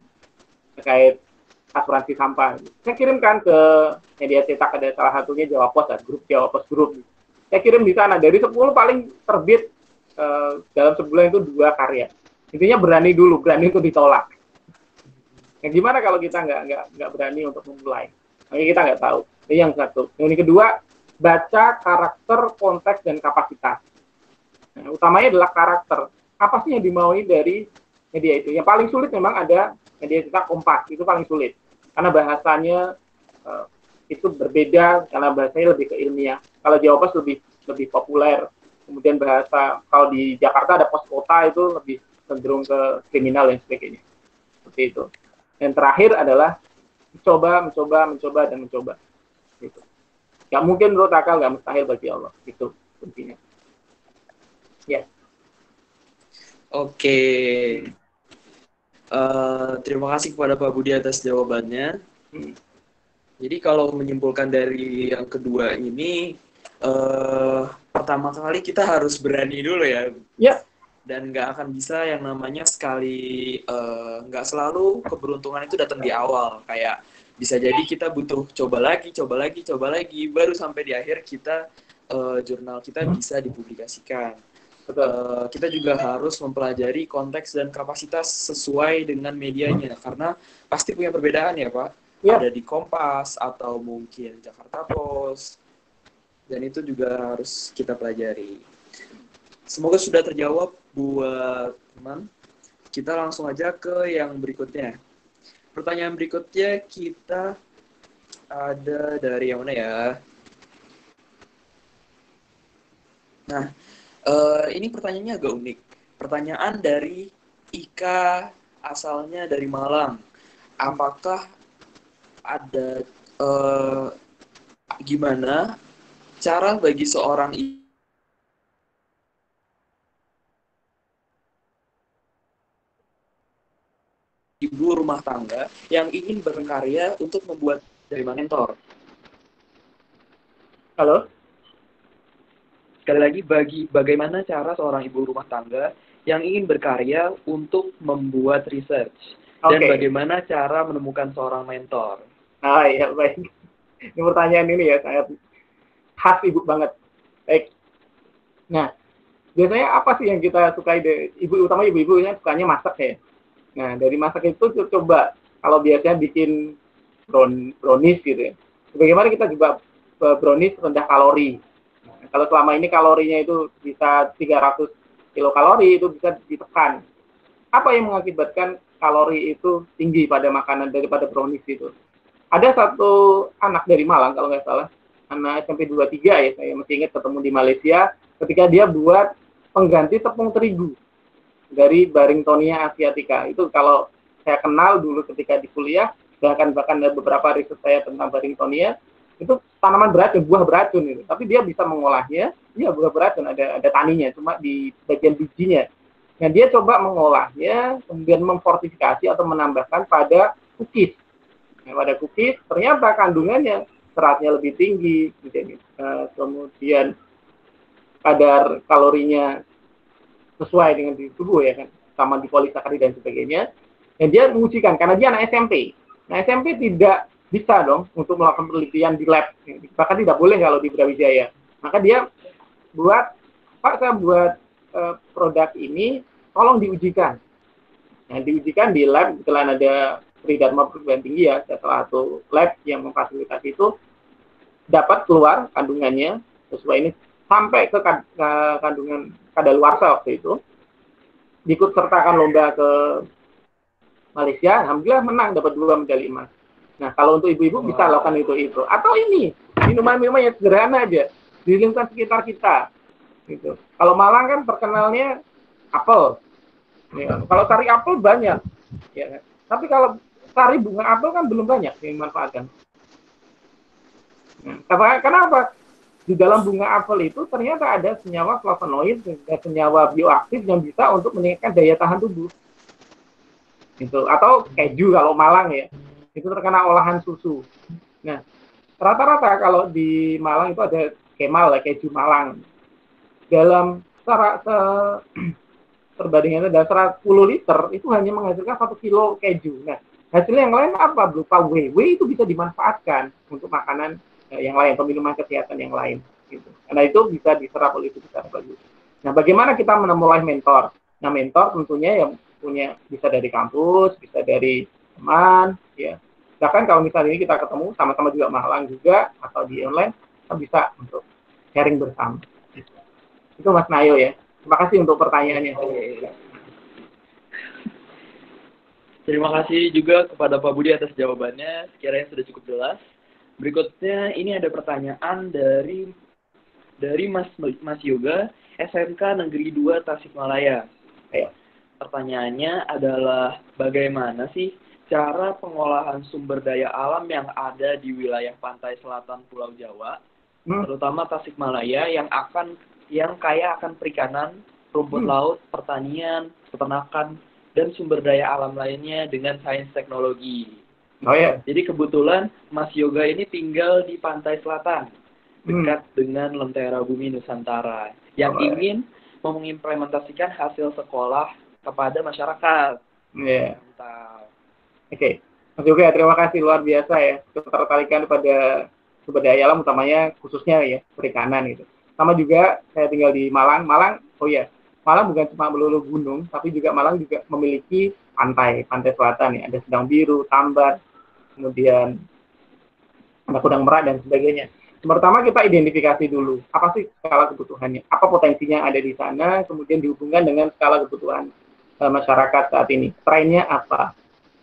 terkait asuransi sampah. Saya kirimkan ke media cetak, ada salah satunya Jawa Pos, grup Jawa Pos Group. Saya kirim di sana, dari 10 paling terbit dalam sebulan itu 2 karya. Intinya berani untuk ditolak. Yang gimana kalau kita nggak berani untuk memulai? Makanya kita nggak tahu. Ini yang satu. Yang kedua, baca karakter, konteks, dan kapasitas. Nah, utamanya adalah karakter. Apa sih yang dimaui dari media itu? Yang paling sulit memang ada media cetak Kompas, itu paling sulit. Karena bahasanya itu berbeda, karena bahasanya lebih ke ilmiah. Kalau Jawa Pos lebih populer. Kemudian bahasa, kalau di Jakarta ada pos kota, itu lebih cenderung ke kriminal dan sebagainya. Seperti itu. Dan terakhir adalah mencoba. Gitu. Gak mungkin menurut akal, gak mustahil bagi Allah. Itu intinya. Ya. Oke. Terima kasih kepada Pak Budi atas jawabannya. Jadi kalau menyimpulkan dari yang kedua ini, pertama kali kita harus berani dulu ya. Ya. Dan nggak akan bisa yang namanya sekali, nggak selalu keberuntungan itu datang di awal. Kayak bisa jadi kita butuh coba lagi, baru sampai di akhir kita jurnal kita bisa dipublikasikan. Kita juga harus mempelajari konteks dan kapasitas sesuai dengan medianya, karena pasti punya perbedaan ya Pak. Ya. Ada di Kompas atau mungkin Jakarta Post, dan itu juga harus kita pelajari. Semoga sudah terjawab buat teman. Kita langsung aja ke yang berikutnya. Pertanyaan berikutnya kita ada dari yang mana ya? Nah, ini pertanyaannya agak unik. Pertanyaan dari Ika, asalnya dari Malang. Apakah ada gimana cara bagi seorang ibu rumah tangga yang ingin berkarya untuk membuat dari mentor? Halo? Sekali lagi, bagaimana cara seorang ibu rumah tangga yang ingin berkarya untuk membuat research? Dan bagaimana cara menemukan seorang mentor? Iya, baik. Ini pertanyaan ini ya, sangat khas ibu banget. Baik. Nah, biasanya apa sih yang kita sukai dari ibu, utama ibu-ibu yang sukanya masak ya? Nah, dari masak itu coba, kalau biasanya bikin brownies gitu ya. Bagaimana kita juga brownies rendah kalori? Nah, kalau selama ini kalorinya itu bisa 300 kilokalori, itu bisa ditekan. Apa yang mengakibatkan kalori itu tinggi pada makanan daripada brownies itu? Ada satu anak dari Malang kalau nggak salah, anak SMP 23 ya, saya masih ingat ketemu di Malaysia ketika dia buat pengganti tepung terigu dari Barringtonia asiatica. Itu kalau saya kenal dulu ketika di kuliah, bahkan ada beberapa riset saya tentang Barringtonia, itu tanaman beracun, buah beracun itu. Tapi dia bisa mengolahnya, ya buah beracun, ada taninya, cuma di bagian bijinya. Nah, dia coba mengolahnya, kemudian memfortifikasi atau menambahkan pada cookies. Nah, pada cookies, ternyata kandungannya seratnya lebih tinggi, kemudian kadar kalorinya sesuai dengan di tubuh ya kan, sama di polisakarida dan sebagainya. Dan dia mengujikan karena dia anak SMP. Nah, SMP tidak bisa dong untuk melakukan penelitian di lab, bahkan tidak boleh kalau di Brawijaya. Maka dia buat, Pak, saya buat produk ini, tolong diujikan. Nah, diujikan di lab, kebetulan ada Tridharma Perguruan Tinggi ya, salah satu lab yang memfasilitasi itu, dapat keluar kandungannya sesuai ini sampai ke kandungan kadaluarsa waktu itu. Diikut sertakan lomba ke Malaysia, alhamdulillah menang, dapat 2 medali emas. Nah, kalau untuk ibu-ibu bisa lakukan itu. Atau ini, minuman-minuman yang sederhana aja, di lingkungan sekitar kita. Gitu. Kalau Malang kan terkenalnya apel. Ya. Kalau sari apel banyak. Ya. Tapi kalau sari bunga apel kan belum banyak yang dimanfaatkan. Nah, kenapa? Di dalam bunga apel itu ternyata ada senyawa flavonoid dan senyawa bioaktif yang bisa untuk meningkatkan daya tahan tubuh. Itu. Atau keju kalau Malang ya, itu terkena olahan susu. Nah, rata-rata kalau di Malang itu ada kemal ya, keju Malang. Dalam perbandingannya dalam 110 liter itu hanya menghasilkan 1 kilo keju. Nah, hasilnya yang lain apa? Berupa whey. Whey itu bisa dimanfaatkan untuk makanan yang lain, atau minuman kesehatan yang lain. Gitu. Karena itu bisa diserap oleh tubuh secara bagus. Nah, bagaimana kita memulai mentor? Nah, mentor tentunya yang punya, bisa dari kampus, bisa dari teman, ya. Bahkan kalau misalnya ini kita ketemu sama-sama juga Malang juga, atau di online, kita bisa untuk sharing bersama. Itu Mas Nayo ya. Terima kasih untuk pertanyaannya. Terima kasih juga kepada Pak Budi atas jawabannya. Sekiranya sudah cukup jelas. Berikutnya ini ada pertanyaan dari Mas Yoga, SMK Negeri 2 Tasikmalaya. Pertanyaannya adalah bagaimana sih cara pengolahan sumber daya alam yang ada di wilayah pantai selatan Pulau Jawa, terutama Tasikmalaya yang kaya akan perikanan, rumput laut, pertanian, peternakan, dan sumber daya alam lainnya dengan sains teknologi. Oh ya. Jadi kebetulan Mas Yoga ini tinggal di pantai selatan, dekat dengan Lentera Bumi Nusantara, yang ingin mengimplementasikan hasil sekolah kepada masyarakat. Iya. Oke. Mas Yoga, terima kasih, luar biasa ya. Ketertarikan pada sumber daya alam, utamanya khususnya ya perikanan itu. Sama juga saya tinggal di Malang. Malang bukan cuma melulu gunung, tapi juga Malang juga memiliki pantai selatan ya. Ada Sedang Biru, Tambat, kemudian ada Kudang Merak dan sebagainya. Pertama kita identifikasi dulu apa sih skala kebutuhannya, apa potensinya ada di sana, kemudian dihubungkan dengan skala kebutuhan masyarakat saat ini. Trennya apa?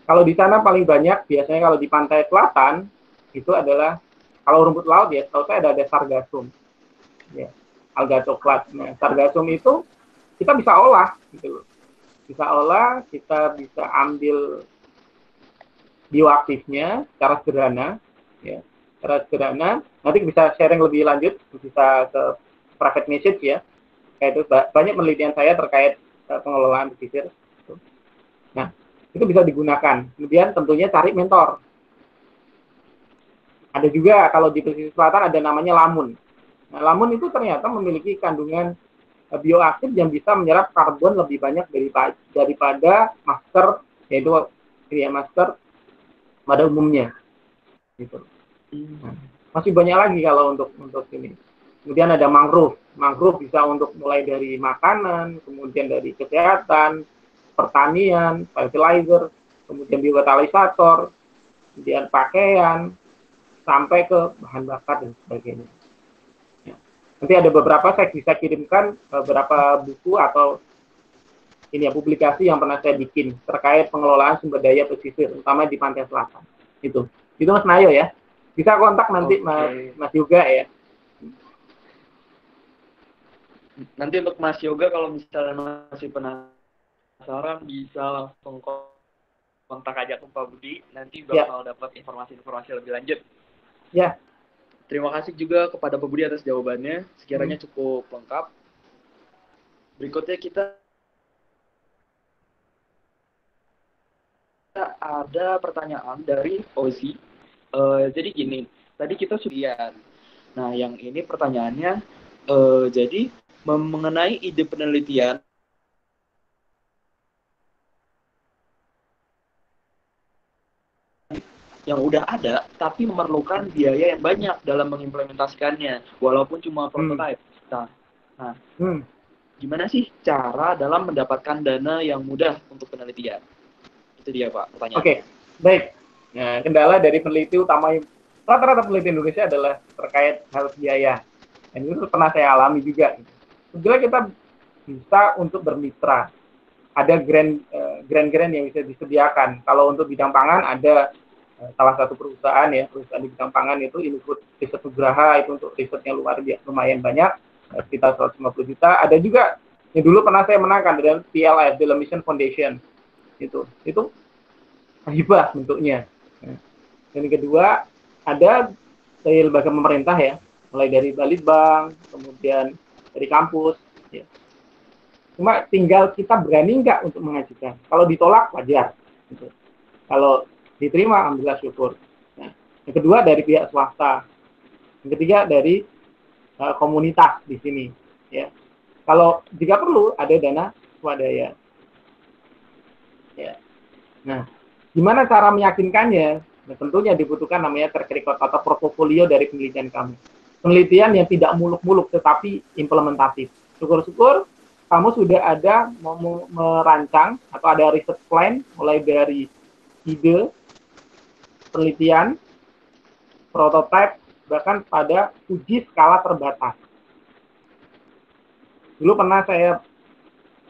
Kalau di sana paling banyak biasanya kalau di pantai selatan itu adalah kalau rumput laut ya, setahu saya ada sargassum. Ya, alga coklat. Nah, sargassum itu kita bisa olah gitu loh. Bisa olah, kita bisa ambil bioaktifnya secara sederhana ya. Secara sederhana, nanti bisa sharing lebih lanjut, bisa ke private message ya. Kayak itu banyak penelitian saya terkait pengelolaan pesisir. Nah, itu bisa digunakan. Kemudian tentunya cari mentor. Ada juga kalau di pesisir selatan ada namanya lamun. Nah, lamun itu ternyata memiliki kandungan bioaktif yang bisa menyerap karbon lebih banyak daripada masker, yaitu masker pada umumnya. Gitu. Nah, masih banyak lagi kalau untuk ini. Kemudian ada mangrove. Mangrove bisa untuk mulai dari makanan, kemudian dari kesehatan, pertanian, fertilizer, kemudian biokatalisator, kemudian pakaian, sampai ke bahan bakar dan sebagainya. Ya. Nanti ada beberapa saya bisa kirimkan beberapa buku atau ini ya publikasi yang pernah saya bikin terkait pengelolaan sumber daya pesisir, terutama di pantai selatan. Itu. Itu Mas Nayo ya. Bisa kontak nanti Mas Yoga ya. Nanti untuk Mas Yoga kalau misalnya masih penasaran bisa langsung kontak aja ke Pak Budi. Nanti bakal dapat informasi-informasi lebih lanjut. Ya. Terima kasih juga kepada Pak Budi atas jawabannya. Sekiranya cukup lengkap. Berikutnya kita ada pertanyaan dari Ozi. Jadi gini, tadi kita sudah. Nah, yang ini pertanyaannya, jadi mengenai ide penelitian yang udah ada, tapi memerlukan biaya yang banyak dalam mengimplementasikannya, walaupun cuma prototype. Nah, gimana sih cara dalam mendapatkan dana yang mudah untuk penelitian? Itu dia, Pak, pertanyaan. Oke, baik. Nah, kendala dari peneliti utama rata-rata peneliti Indonesia adalah terkait hal biaya. Dan itu pernah saya alami juga. Sebenarnya kita bisa untuk bermitra. Ada grant yang bisa disediakan. Kalau untuk bidang pangan ada salah satu perusahaan di bidang pangan itu Infood Riset Nugraha, itu untuk risetnya lumayan banyak, sekitar 150 juta. Ada juga yang dulu pernah saya menangkan dengan PLF, Bill Mission Foundation. Itu hibah bentuknya. Dan yang kedua, ada dari lembaga pemerintah ya, mulai dari Balitbank, kemudian dari kampus. Ya. Cuma tinggal kita berani nggak untuk mengajukan. Kalau ditolak, wajar. Gitu. Kalau diterima, alhamdulillah syukur. Nah, yang kedua dari pihak swasta. Yang ketiga dari komunitas di sini. Ya. Kalau jika perlu, ada dana swadaya. Ya. Nah, gimana cara meyakinkannya? Nah, tentunya dibutuhkan namanya track record atau portofolio dari penelitian kami. Penelitian yang tidak muluk-muluk tetapi implementatif. Syukur-syukur kamu sudah ada merancang atau ada research plan mulai dari ide, penelitian, prototipe, bahkan pada uji skala terbatas. Dulu pernah saya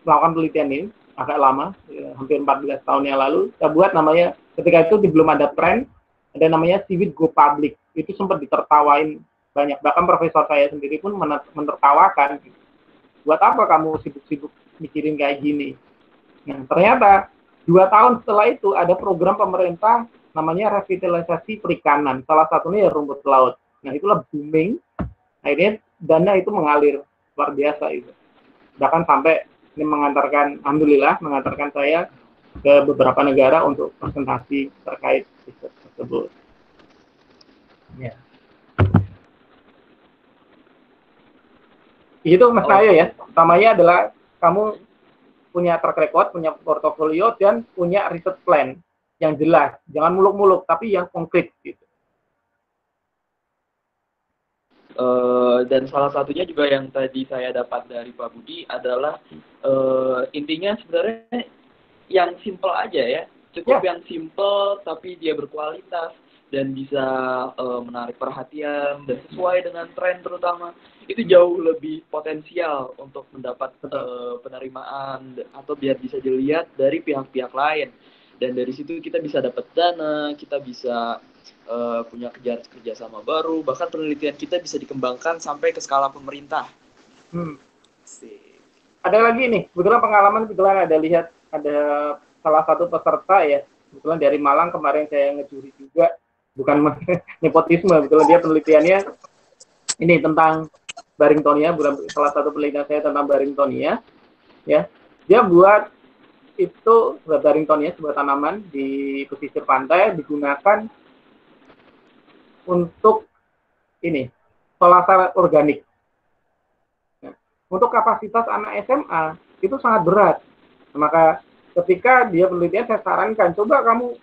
melakukan penelitian ini, agak lama, ya, hampir 14 tahun yang lalu. Saya buat namanya, ketika itu belum ada tren, ada namanya Seaweed Go Public. Itu sempat ditertawain banyak. Bahkan profesor saya sendiri pun menertawakan. Buat apa kamu sibuk-sibuk mikirin kayak gini? Nah, ternyata 2 tahun setelah itu ada program pemerintah namanya revitalisasi perikanan. Salah satunya ya rumput laut. Nah, itulah booming. Akhirnya dana itu mengalir luar biasa itu. Bahkan sampai ini alhamdulillah mengantarkan saya ke beberapa negara untuk presentasi terkait riset tersebut. Ya. Itu Mas Nayo ya. Utamanya adalah kamu punya track record, punya portofolio, dan punya research plan yang jelas. Jangan muluk-muluk, tapi yang konkret gitu. Dan salah satunya juga yang tadi saya dapat dari Pak Budi adalah intinya sebenarnya yang simple aja ya, cukup yang simple tapi dia berkualitas dan bisa menarik perhatian dan sesuai dengan tren terutama, itu jauh lebih potensial untuk mendapat penerimaan atau biar bisa dilihat dari pihak-pihak lain, dan dari situ kita bisa dapat dana, kita bisa punya kerjasama baru, bahkan penelitian kita bisa dikembangkan sampai ke skala pemerintah. Ada lagi nih, kebetulan ada salah satu peserta ya, kebetulan dari Malang kemarin saya ngejuri juga, bukan nepotisme, kebetulan dia penelitiannya ini tentang Barringtonia, salah satu penelitian saya tentang Barringtonia, ya, dia buat itu Barringtonia sebuah tanaman di pesisir pantai digunakan untuk ini solar organik. Nah, untuk kapasitas anak SMA itu sangat berat. Maka ketika dia penelitian saya sarankan coba kamu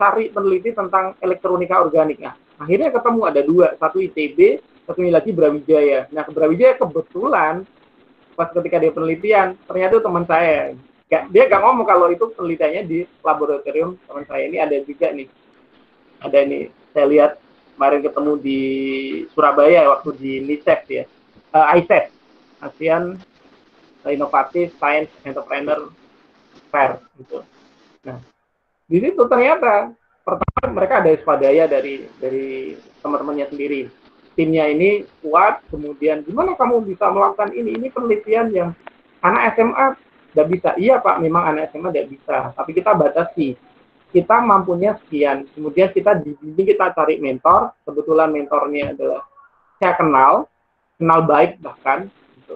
cari peneliti tentang elektronika organik. Nah, akhirnya ketemu ada 2, satu ITB, satu lagi Brawijaya. Nah, Brawijaya kebetulan pas ketika dia penelitian ternyata itu teman saya. Dia gak ngomong kalau itu penelitiannya di laboratorium teman saya. Ini ada juga nih. Ada ini saya lihat kemarin ketemu di Surabaya waktu di NICEF ya, ICEF, ASEAN Innovative Science Entrepreneur Fair gitu. Nah, di situ ternyata pertama mereka ada swadaya dari teman-temannya sendiri. Timnya ini kuat, kemudian gimana kamu bisa melakukan ini? Ini penelitian yang anak SMA tidak bisa. Iya Pak, memang anak SMA tidak bisa, tapi kita batasi. Kita mampunya sekian, kemudian kita dibimbing, kita cari mentor. Kebetulan mentornya adalah saya kenal baik bahkan. Gitu.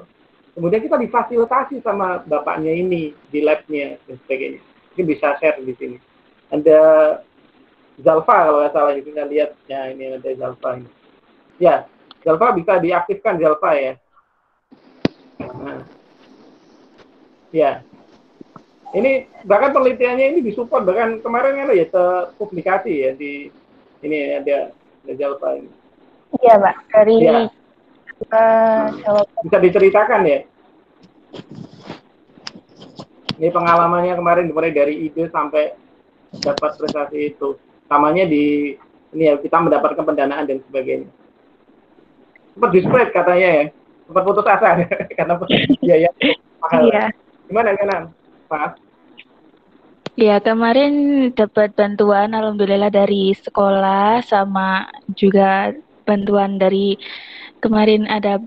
Kemudian kita difasilitasi sama bapaknya ini di labnya dan sebagainya. Ini bisa share di sini. Ada Zalfa kalau nggak salah, kita lihat ya, ini ada Zalfa ini. Ya, Zalfa bisa diaktifkan Zalfa ya. Nah, ya. Ini bahkan penelitiannya ini disupport, bahkan kemarin kan ya publikasi ya di ini ada Zalfa ini. Iya, Pak. Dari ya. Jawa. Bisa diceritakan ya. Ini pengalamannya kemarin mulai dari ide sampai dapat prestasi itu. Namanya di ini ya, kita mendapatkan pendanaan dan sebagainya. Sempat di-spread katanya ya. Sempat putus asa karena biaya mahal. Iya. Gimana Pak? Ya, kemarin dapat bantuan alhamdulillah dari sekolah, sama juga bantuan dari kemarin ada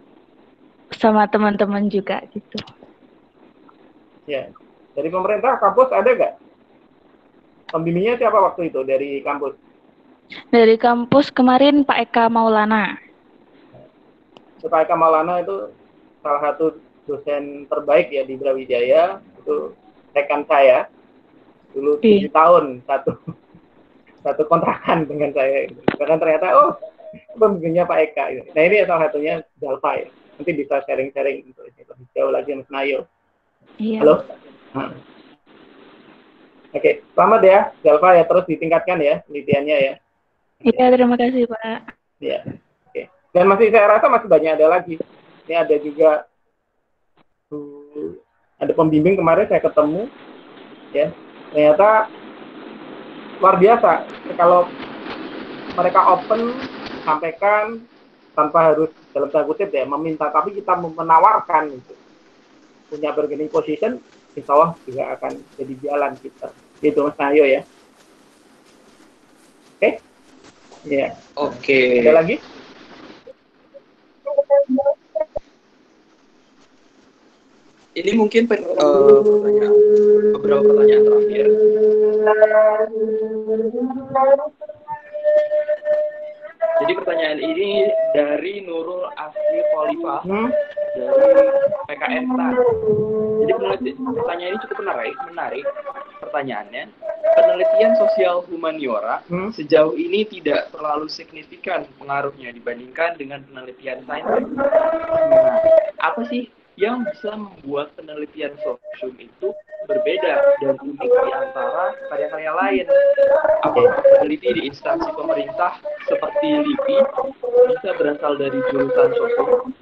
sama teman-teman juga gitu. Ya. Dari pemerintah kampus ada nggak? Pembimbingnya siapa waktu itu dari kampus? Dari kampus kemarin Pak Eka Maulana. Pak Eka Maulana itu salah satu dosen terbaik ya di Brawijaya, itu rekan saya dulu 7 tahun satu kontrakan dengan saya. Bahkan ternyata pembimbingnya Pak Eka. Nah ini salah satunya Zalfa ya. Nanti bisa sharing-sharing untuk lebih jauh lagi Mas Nayo. Iya. Halo. Oke, selamat ya Zalfa ya, terus ditingkatkan ya penelitiannya ya. Iya, terima kasih Pak. Ya. Oke. Dan saya rasa masih banyak ada lagi. Ini ada juga ada pembimbing kemarin saya ketemu ya. Ternyata luar biasa kalau mereka open, sampaikan tanpa harus dalam tanda kutip ya meminta, tapi kita menawarkan gitu. Punya bargaining position, insya Allah juga akan jadi jalan kita. Gitu Mas Nayo ya. Oke? Ya. Oke. Ada lagi? Ini mungkin beberapa pertanyaan terakhir. Jadi pertanyaan ini dari Nurul Asri Khalifah dari PKN TAN. Jadi pertanyaan ini cukup menarik. Pertanyaannya, penelitian sosial humaniora sejauh ini tidak terlalu signifikan pengaruhnya dibandingkan dengan penelitian saintek. Nah, apa sih yang bisa membuat penelitian sosium itu berbeda dan unik di antara karya-karya lain? Apakah peneliti di instansi pemerintah seperti LIPI bisa berasal dari jurusan sosium?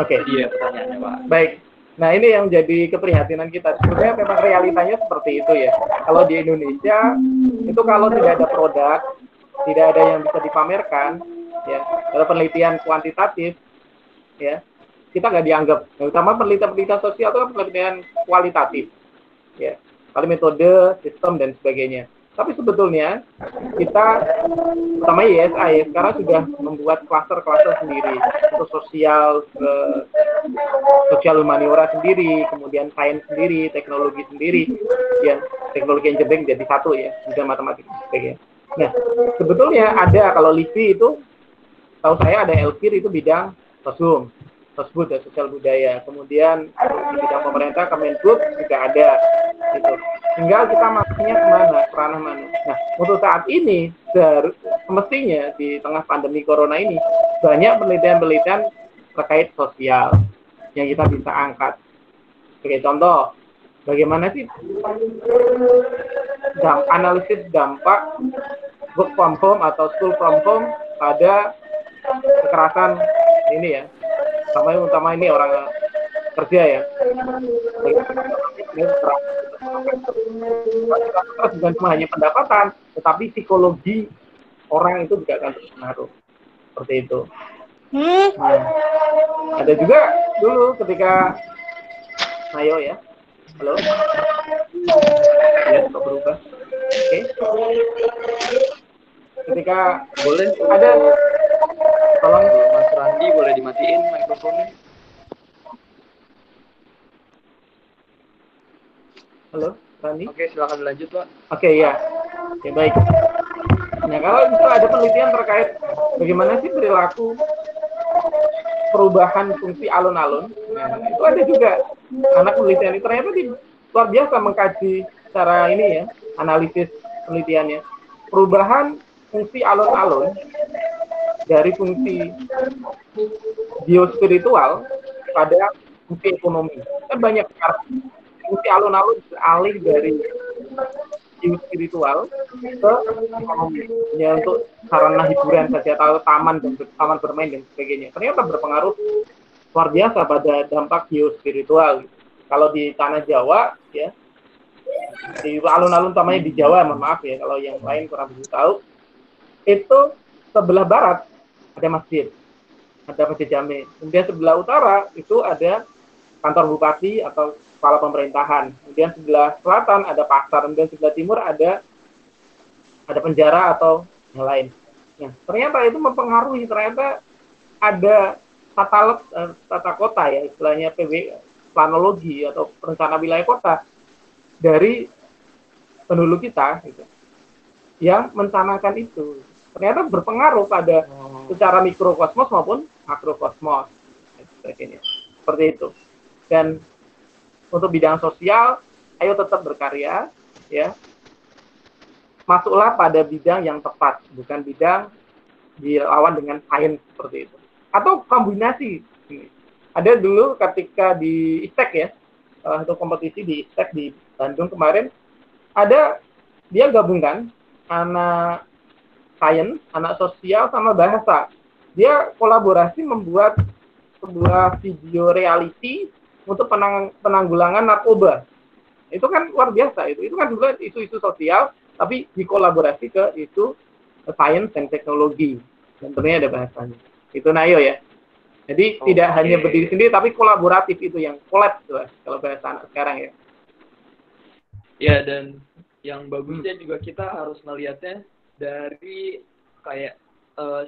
Oke. Iya pertanyaannya Pak. Baik. Nah ini yang jadi keprihatinan kita. Sebenarnya memang realitanya seperti itu ya. Kalau di Indonesia itu kalau tidak ada produk, tidak ada yang bisa dipamerkan, ya. Kalau penelitian kuantitatif, ya, kita nggak dianggap. Terutama penelitian sosial itu kan penelitian kualitatif, ya. Kalau metode, sistem dan sebagainya. Tapi sebetulnya kita, terutama ISA sekarang sudah membuat klaster-klaster sendiri untuk sosial humaniora sendiri, kemudian sains sendiri, teknologi sendiri, ya teknologi engineering jadi satu ya, juga matematika dan sebagainya. Nah, sebetulnya ada kalau LIPI itu, tahu saya ada LKIR itu bidang sosum, dan sosial budaya. Kemudian di bidang pemerintah Kemendikbud juga ada, gitu. Tinggal kita masuknya kemana, ranah mana. Nah, untuk saat ini semestinya di tengah pandemi corona ini banyak penelitian-penelitian terkait sosial yang kita bisa angkat. Sebagai contoh, bagaimana sih analisis dampak work from home atau school from home pada kekerasan ini ya, utama ini orang kerja ya. Bukan cuma hanya pendapatan, tetapi psikologi orang itu juga akan berpengaruh. Seperti itu. Ada juga dulu ketika Nayo ya, halo, ya kok berubah. Oke. Ketika Boleh ada, tolong. Mas Randi boleh dimatiin mikrofonnya. Halo, Rani. Oke, silakan lanjut, Pak. Oke, ya. Oke, baik. Nah, kalau itu ada penelitian terkait bagaimana sih perilaku perubahan fungsi alun-alun. Nah, itu ada juga anak penelitian itu ternyata luar biasa mengkaji secara ini ya, analisis penelitiannya. Perubahan fungsi alun-alun dari fungsi biospiritual pada fungsi ekonomi. Kan banyak sekali fungsi alun-alun beralih dari spiritual ke ekonomi ya, untuk sarana hiburan saja atau taman bermain dan sebagainya, ternyata berpengaruh luar biasa pada dampak biospiritual. Kalau di tanah Jawa ya, di alun-alun utamanya di Jawa, mohon maaf ya kalau yang lain kurang begitu tahu, itu sebelah barat ada masjid jame, kemudian sebelah utara itu ada kantor bupati atau kepala pemerintahan, kemudian sebelah selatan ada pasar, kemudian sebelah timur ada penjara atau yang lain. Nah, ternyata itu mempengaruhi, ternyata ada tata kota ya, istilahnya planologi atau perencana wilayah kota dari penduduk kita gitu, yang mencanangkan itu. Ternyata berpengaruh pada secara mikrokosmos maupun makrokosmos. Seperti itu. Dan untuk bidang sosial, ayo tetap berkarya, ya. Masuklah pada bidang yang tepat, bukan bidang dilawan dengan sains seperti itu. Atau kombinasi. Ada dulu ketika di ISTEK ya, untuk kompetisi di ISTEK di Bandung kemarin, ada dia gabungkan anak sains, anak sosial, sama bahasa. Dia kolaborasi membuat sebuah video reality untuk penanggulangan narkoba. Itu kan luar biasa itu. Itu kan juga isu-isu sosial, tapi dikolaborasi ke isu sains dan teknologi. Dan tentunya ada bahasanya. Itu Nayo ya. Jadi tidak hanya berdiri sendiri, tapi kolaboratif, itu yang collab tuh, kalau bahasa anak sekarang ya. Ya, dan yang bagusnya juga kita harus melihatnya dari kayak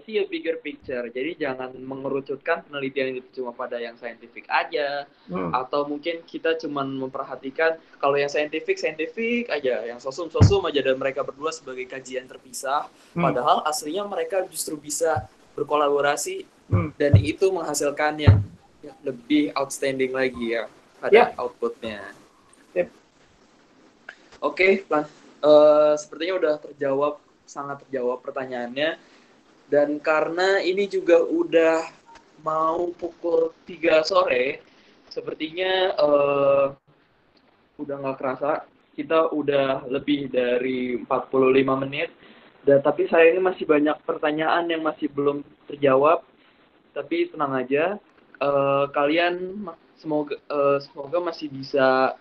see a bigger picture. Jadi jangan mengerucutkan penelitian itu cuma pada yang saintifik aja, atau mungkin kita cuma memperhatikan kalau yang saintifik aja, yang sosum aja, dan mereka berdua sebagai kajian terpisah. Padahal aslinya mereka justru bisa berkolaborasi dan itu menghasilkan yang lebih outstanding lagi ya pada outputnya. Oke, sepertinya udah sangat terjawab pertanyaannya. Dan karena ini juga udah mau pukul 3 sore, sepertinya udah nggak kerasa, kita udah lebih dari 45 menit. Dan tapi sayangnya masih banyak pertanyaan yang masih belum terjawab. Tapi tenang aja, kalian semoga masih bisa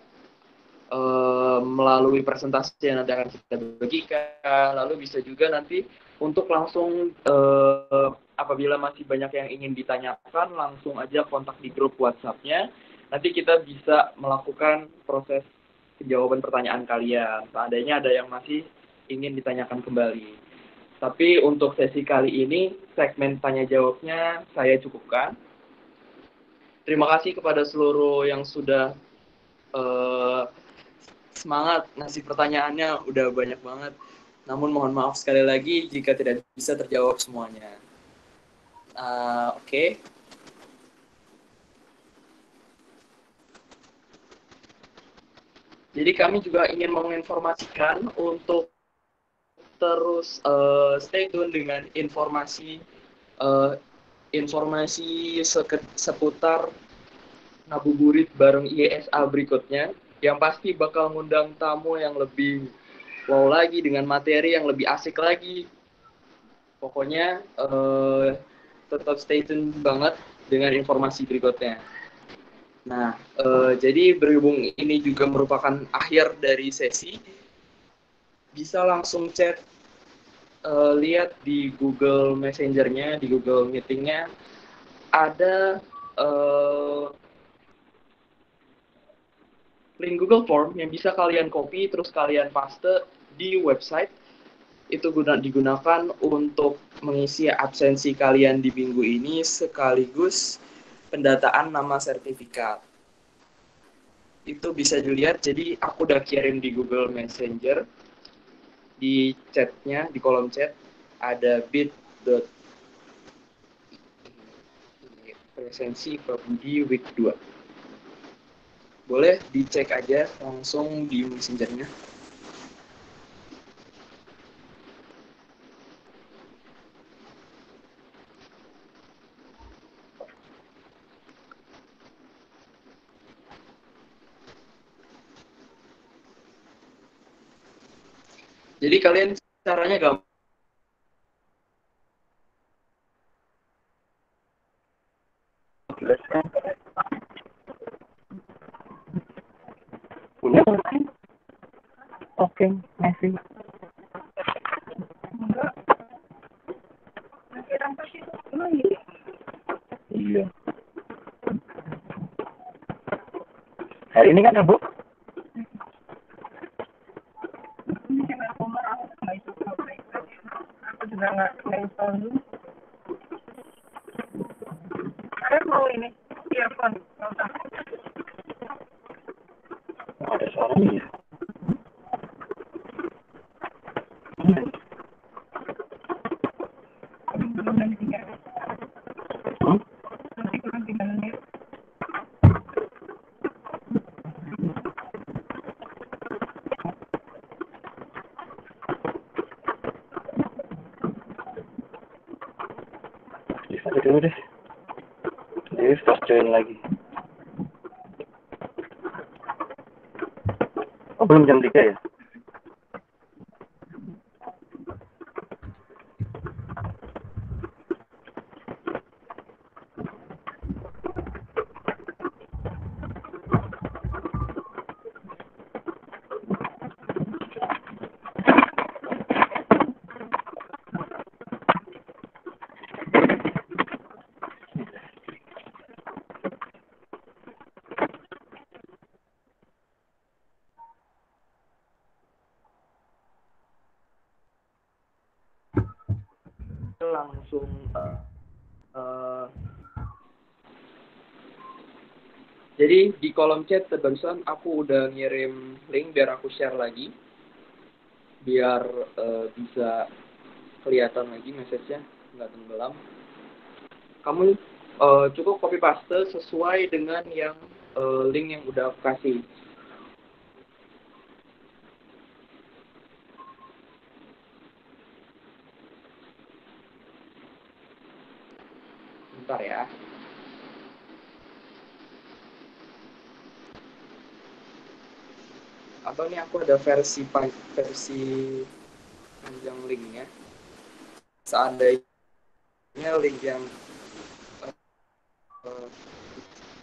melalui presentasi yang nanti akan kita bagikan, lalu bisa juga nanti untuk langsung apabila masih banyak yang ingin ditanyakan, langsung aja kontak di grup WhatsApp-nya. Nanti kita bisa melakukan proses penjawaban pertanyaan kalian seandainya ada yang masih ingin ditanyakan kembali. Tapi untuk sesi kali ini, segmen tanya jawabnya saya cukupkan. Terima kasih kepada seluruh yang sudah semangat ngasih pertanyaannya, udah banyak banget. Namun mohon maaf sekali lagi jika tidak bisa terjawab semuanya. Oke. Jadi kami juga ingin menginformasikan untuk terus stay tune dengan informasi seputar ngabuburit bareng IESA berikutnya, yang pasti bakal ngundang tamu yang lebih wow lagi, dengan materi yang lebih asik lagi. Pokoknya tetap stay tune banget dengan informasi berikutnya. Nah, jadi berhubung ini juga merupakan akhir dari sesi, bisa langsung chat, lihat di Google Messenger-nya, di Google Meeting-nya, ada link Google Form yang bisa kalian copy, terus kalian paste di website itu digunakan untuk mengisi absensi kalian di minggu ini sekaligus pendataan nama sertifikat. Itu bisa dilihat, jadi aku udah kirim di Google Messenger, di chatnya, di kolom chat ada bit.ly presensi Pabudi week 2. Boleh dicek aja langsung di Messengernya. Jadi kalian caranya gampang. Punya? Oke, masih. Iya. Hari ini kan ya, Bu? Aku juga nggak install dulu. Saya mau ini, earphone. Ada suaranya ya? Bisa dulu deh. Jadi start join lagi. Oh, belum jam 3 ya? Langsung jadi di kolom chat barusan aku udah ngirim link biar aku share lagi biar bisa kelihatan lagi message-nya nggak tenggelam. Kamu cukup copy paste sesuai dengan yang link yang udah aku kasih. Bentar ya. Atau nih aku ada versi panjang linknya. Seandainya link yang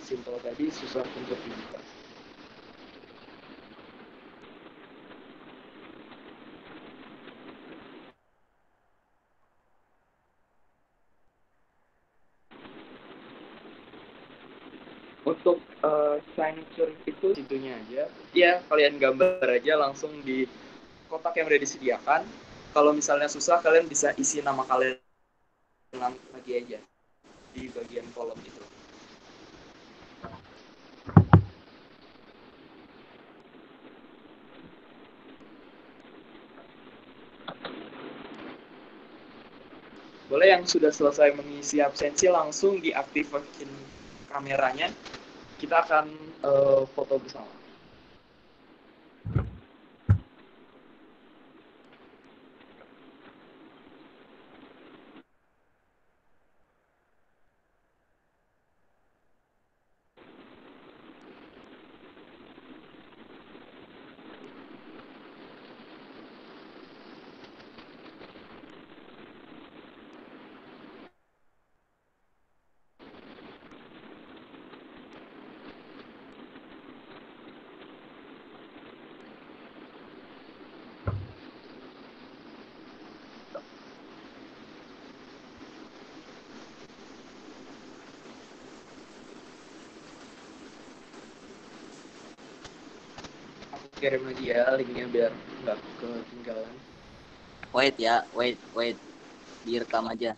simple tadi susah untuk dibuka. Untuk signature itu situnya aja. Ya, kalian gambar aja langsung di kotak yang udah disediakan. Kalau misalnya susah, kalian bisa isi nama kalian lagi aja di bagian kolom itu. Boleh yang sudah selesai mengisi absensi langsung diaktifkan kameranya. Kita akan foto bersama. Kirim lagi ya linknya biar nggak ketinggalan. Wait ya, wait. Direkam aja.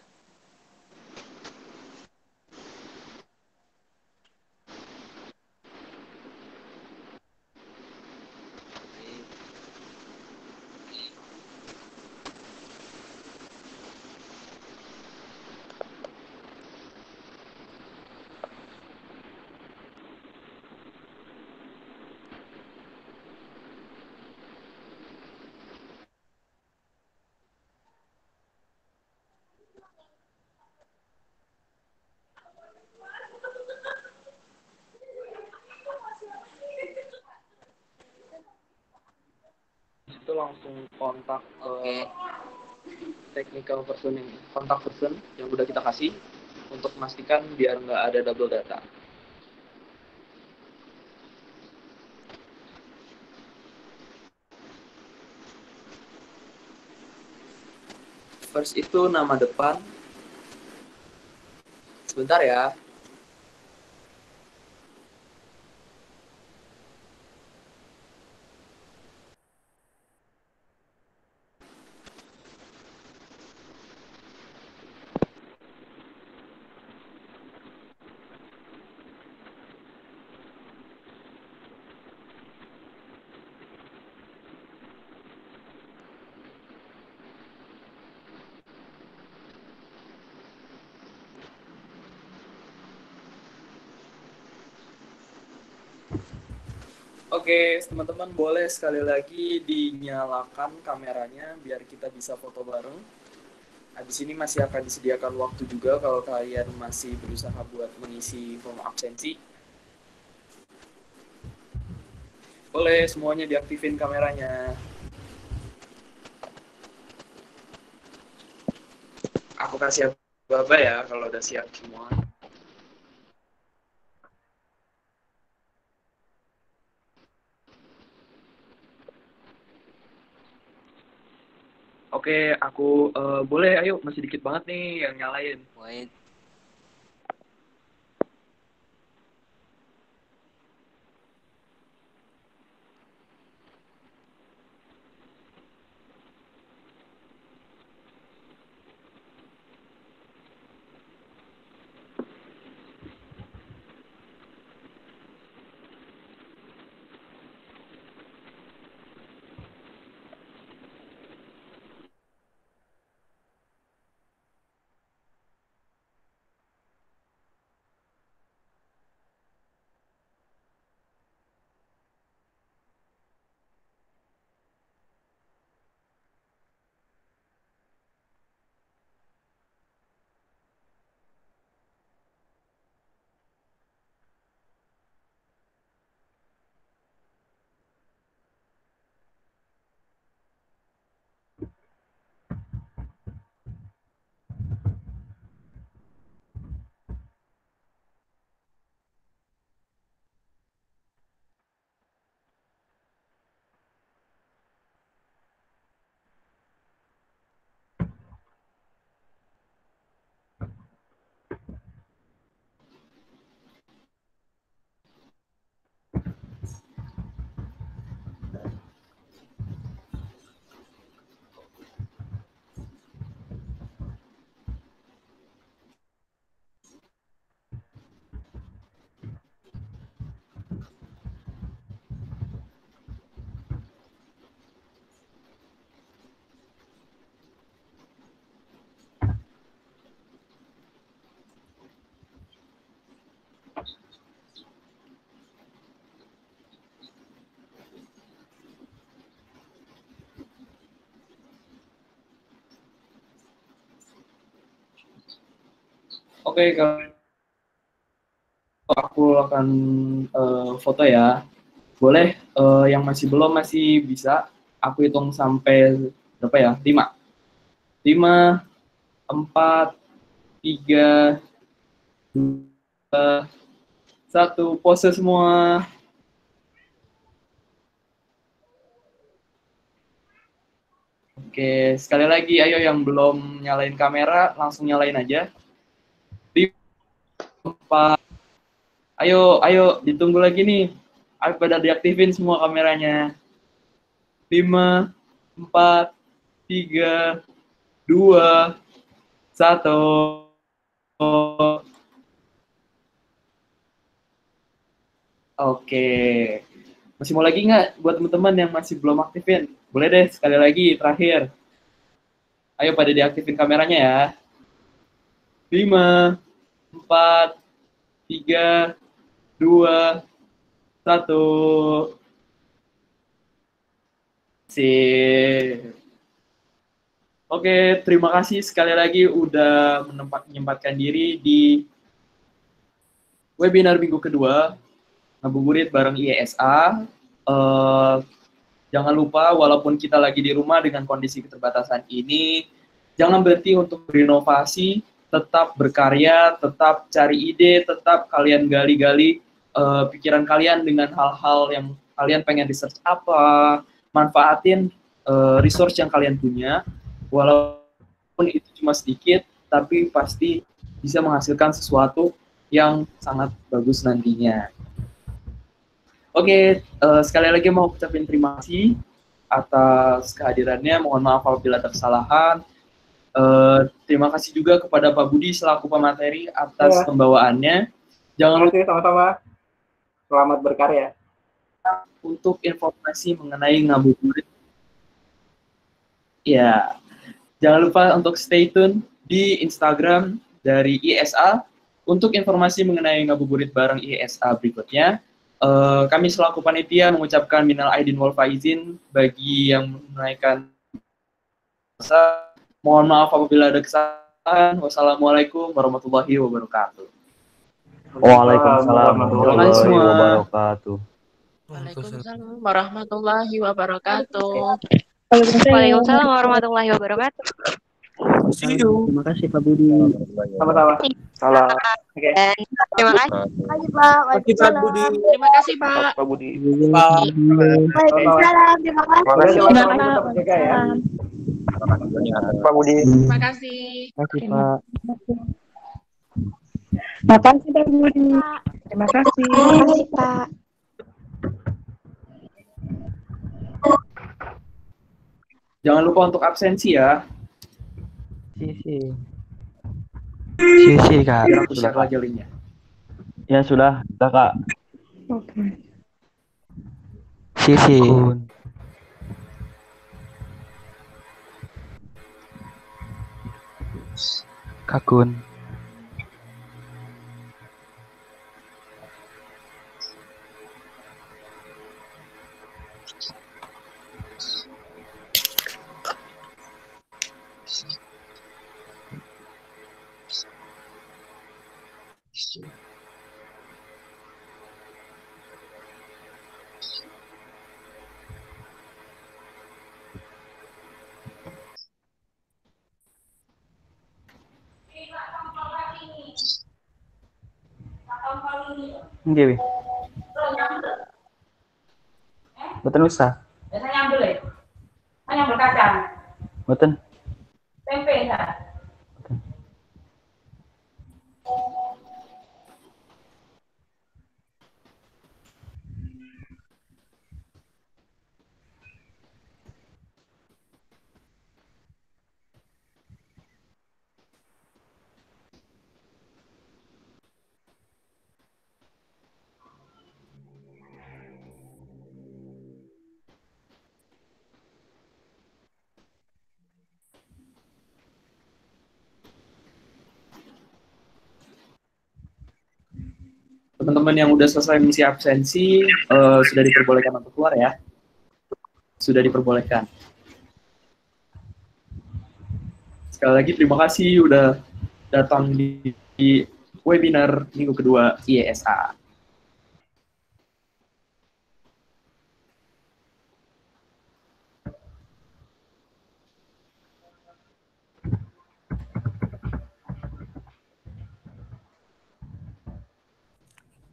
Itu langsung kontak Oke. technical person kontak person yang udah kita kasih untuk memastikan biar nggak ada double data. First itu nama depan. Sebentar ya. Oke, teman-teman boleh sekali lagi dinyalakan kameranya biar kita bisa foto bareng. Habis ini masih akan disediakan waktu juga kalau kalian masih berusaha buat mengisi form absensi. Boleh semuanya diaktifin kameranya. Aku kasih aba-aba ya kalau udah siap semua. Oke, aku boleh, ayo masih dikit banget nih yang nyalain. Wait. Oke, kalau aku akan foto ya. Boleh, yang masih belum masih bisa. Aku hitung sampai berapa ya? 5. 5, 4, 3, 2, 1. Pose semua. Oke, sekali lagi ayo yang belum nyalain kamera langsung nyalain aja. 4. Ayo ditunggu lagi nih. Ayo pada diaktifin semua kameranya. 5, 4, 3, 2, 1. Oke. Masih mau lagi nggak buat teman-teman yang masih belum aktifin? Boleh deh sekali lagi terakhir. Ayo pada diaktifin kameranya ya. 5, 4, 3, 2, 1. Sip. Oke, terima kasih sekali lagi udah menyempatkan diri di webinar minggu kedua ngabuburit bareng IESA. Jangan lupa, walaupun kita lagi di rumah dengan kondisi keterbatasan ini, jangan berhenti untuk berinovasi, tetap berkarya, tetap cari ide, tetap kalian gali-gali pikiran kalian dengan hal-hal yang kalian pengen research apa, manfaatin resource yang kalian punya, walaupun itu cuma sedikit, tapi pasti bisa menghasilkan sesuatu yang sangat bagus nantinya. Oke, sekali lagi mau ucapin terima kasih atas kehadirannya. Mohon maaf apabila ada kesalahan. Terima kasih juga kepada Pak Budi selaku pemateri atas pembawaannya. Jangan lupa sama-sama. Selamat berkarya. Untuk informasi mengenai ngabuburit. Ya, jangan lupa untuk stay tune di Instagram dari ISA untuk informasi mengenai ngabuburit bareng ISA berikutnya. Kami selaku panitia mengucapkan minal aidin wal faizin bagi yang menunaikan puasa. Mohon maaf apabila ada kesalahan. Wassalamualaikum warahmatullahi wabarakatuh. Waalaikumsalam warahmatullahi semua. wabarakatuh. Waalaikumsalam warahmatullahi wabarakatuh. Waalaikumsalam warahmatullahi wabarakatuh. Terima kasih Pak Budi. Sama-sama. Salam. Oke. Dan terima kasih. Pak Budi. Terima kasih Pak. Pak Budi. Waalaikumsalam. Terima kasih. Tetap berjaga ya. Pak Budi. Terima kasih. Terima kasih Pak. Makasih Pak Budi. Terima kasih. Terima kasih Pak. Jangan lupa untuk absensi ya. Sisi Kak. Biar aku share lagi linknya. Ya sudah Kak. Oke. Sisi. Kakun. Nggih. Mboten usah. Saya nyambel ya. Saya nyambel kacang. Mboten. Tempe ya. Teman-teman yang udah selesai mengisi absensi sudah diperbolehkan untuk keluar ya. Sudah diperbolehkan. Sekali lagi terima kasih udah datang di webinar minggu kedua IESA.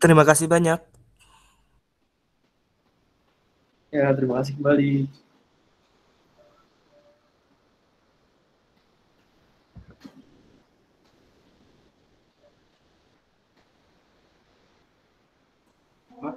Terima kasih banyak. Ya, terima kasih kembali. Hah?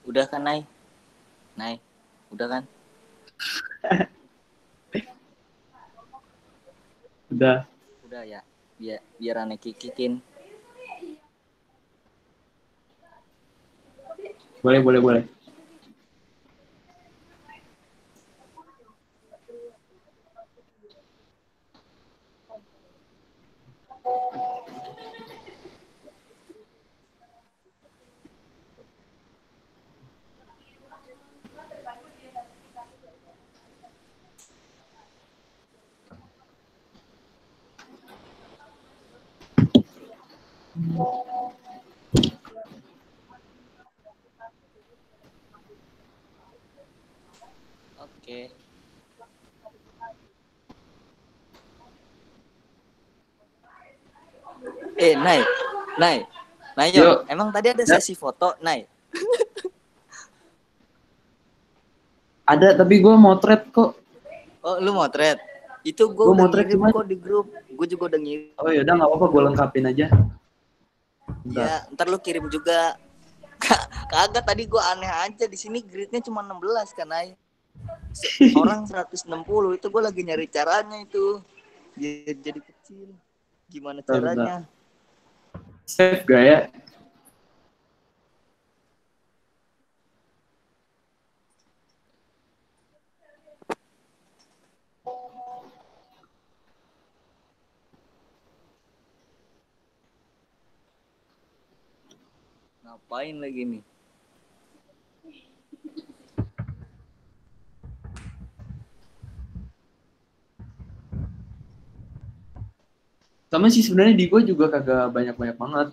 Udah kan, Nay? Nay, udah kan? Udah. Udah ya. Biar aneh kikikin. Boleh. Oke. Nay, Yuk. emang tadi ada sesi foto, Nay? Ada, tapi gue motret kok. Oh, lu motret? Itu gue Gua udah motret ngirim cuman- kok di grup. Gue juga udah ngirim. Oh yaudah, nggak apa-apa, gue lengkapin aja. Iya, ntar lu kirim juga. Kagak, tadi gue aneh aja. Di sini gridnya cuma 16 kan, Nay? Orang 160. Itu gue lagi nyari caranya itu. Jadi kecil. Gimana caranya? Save gak ya? Ngapain lagi nih? Sama sih sebenarnya di gue juga kagak banyak-banyak banget.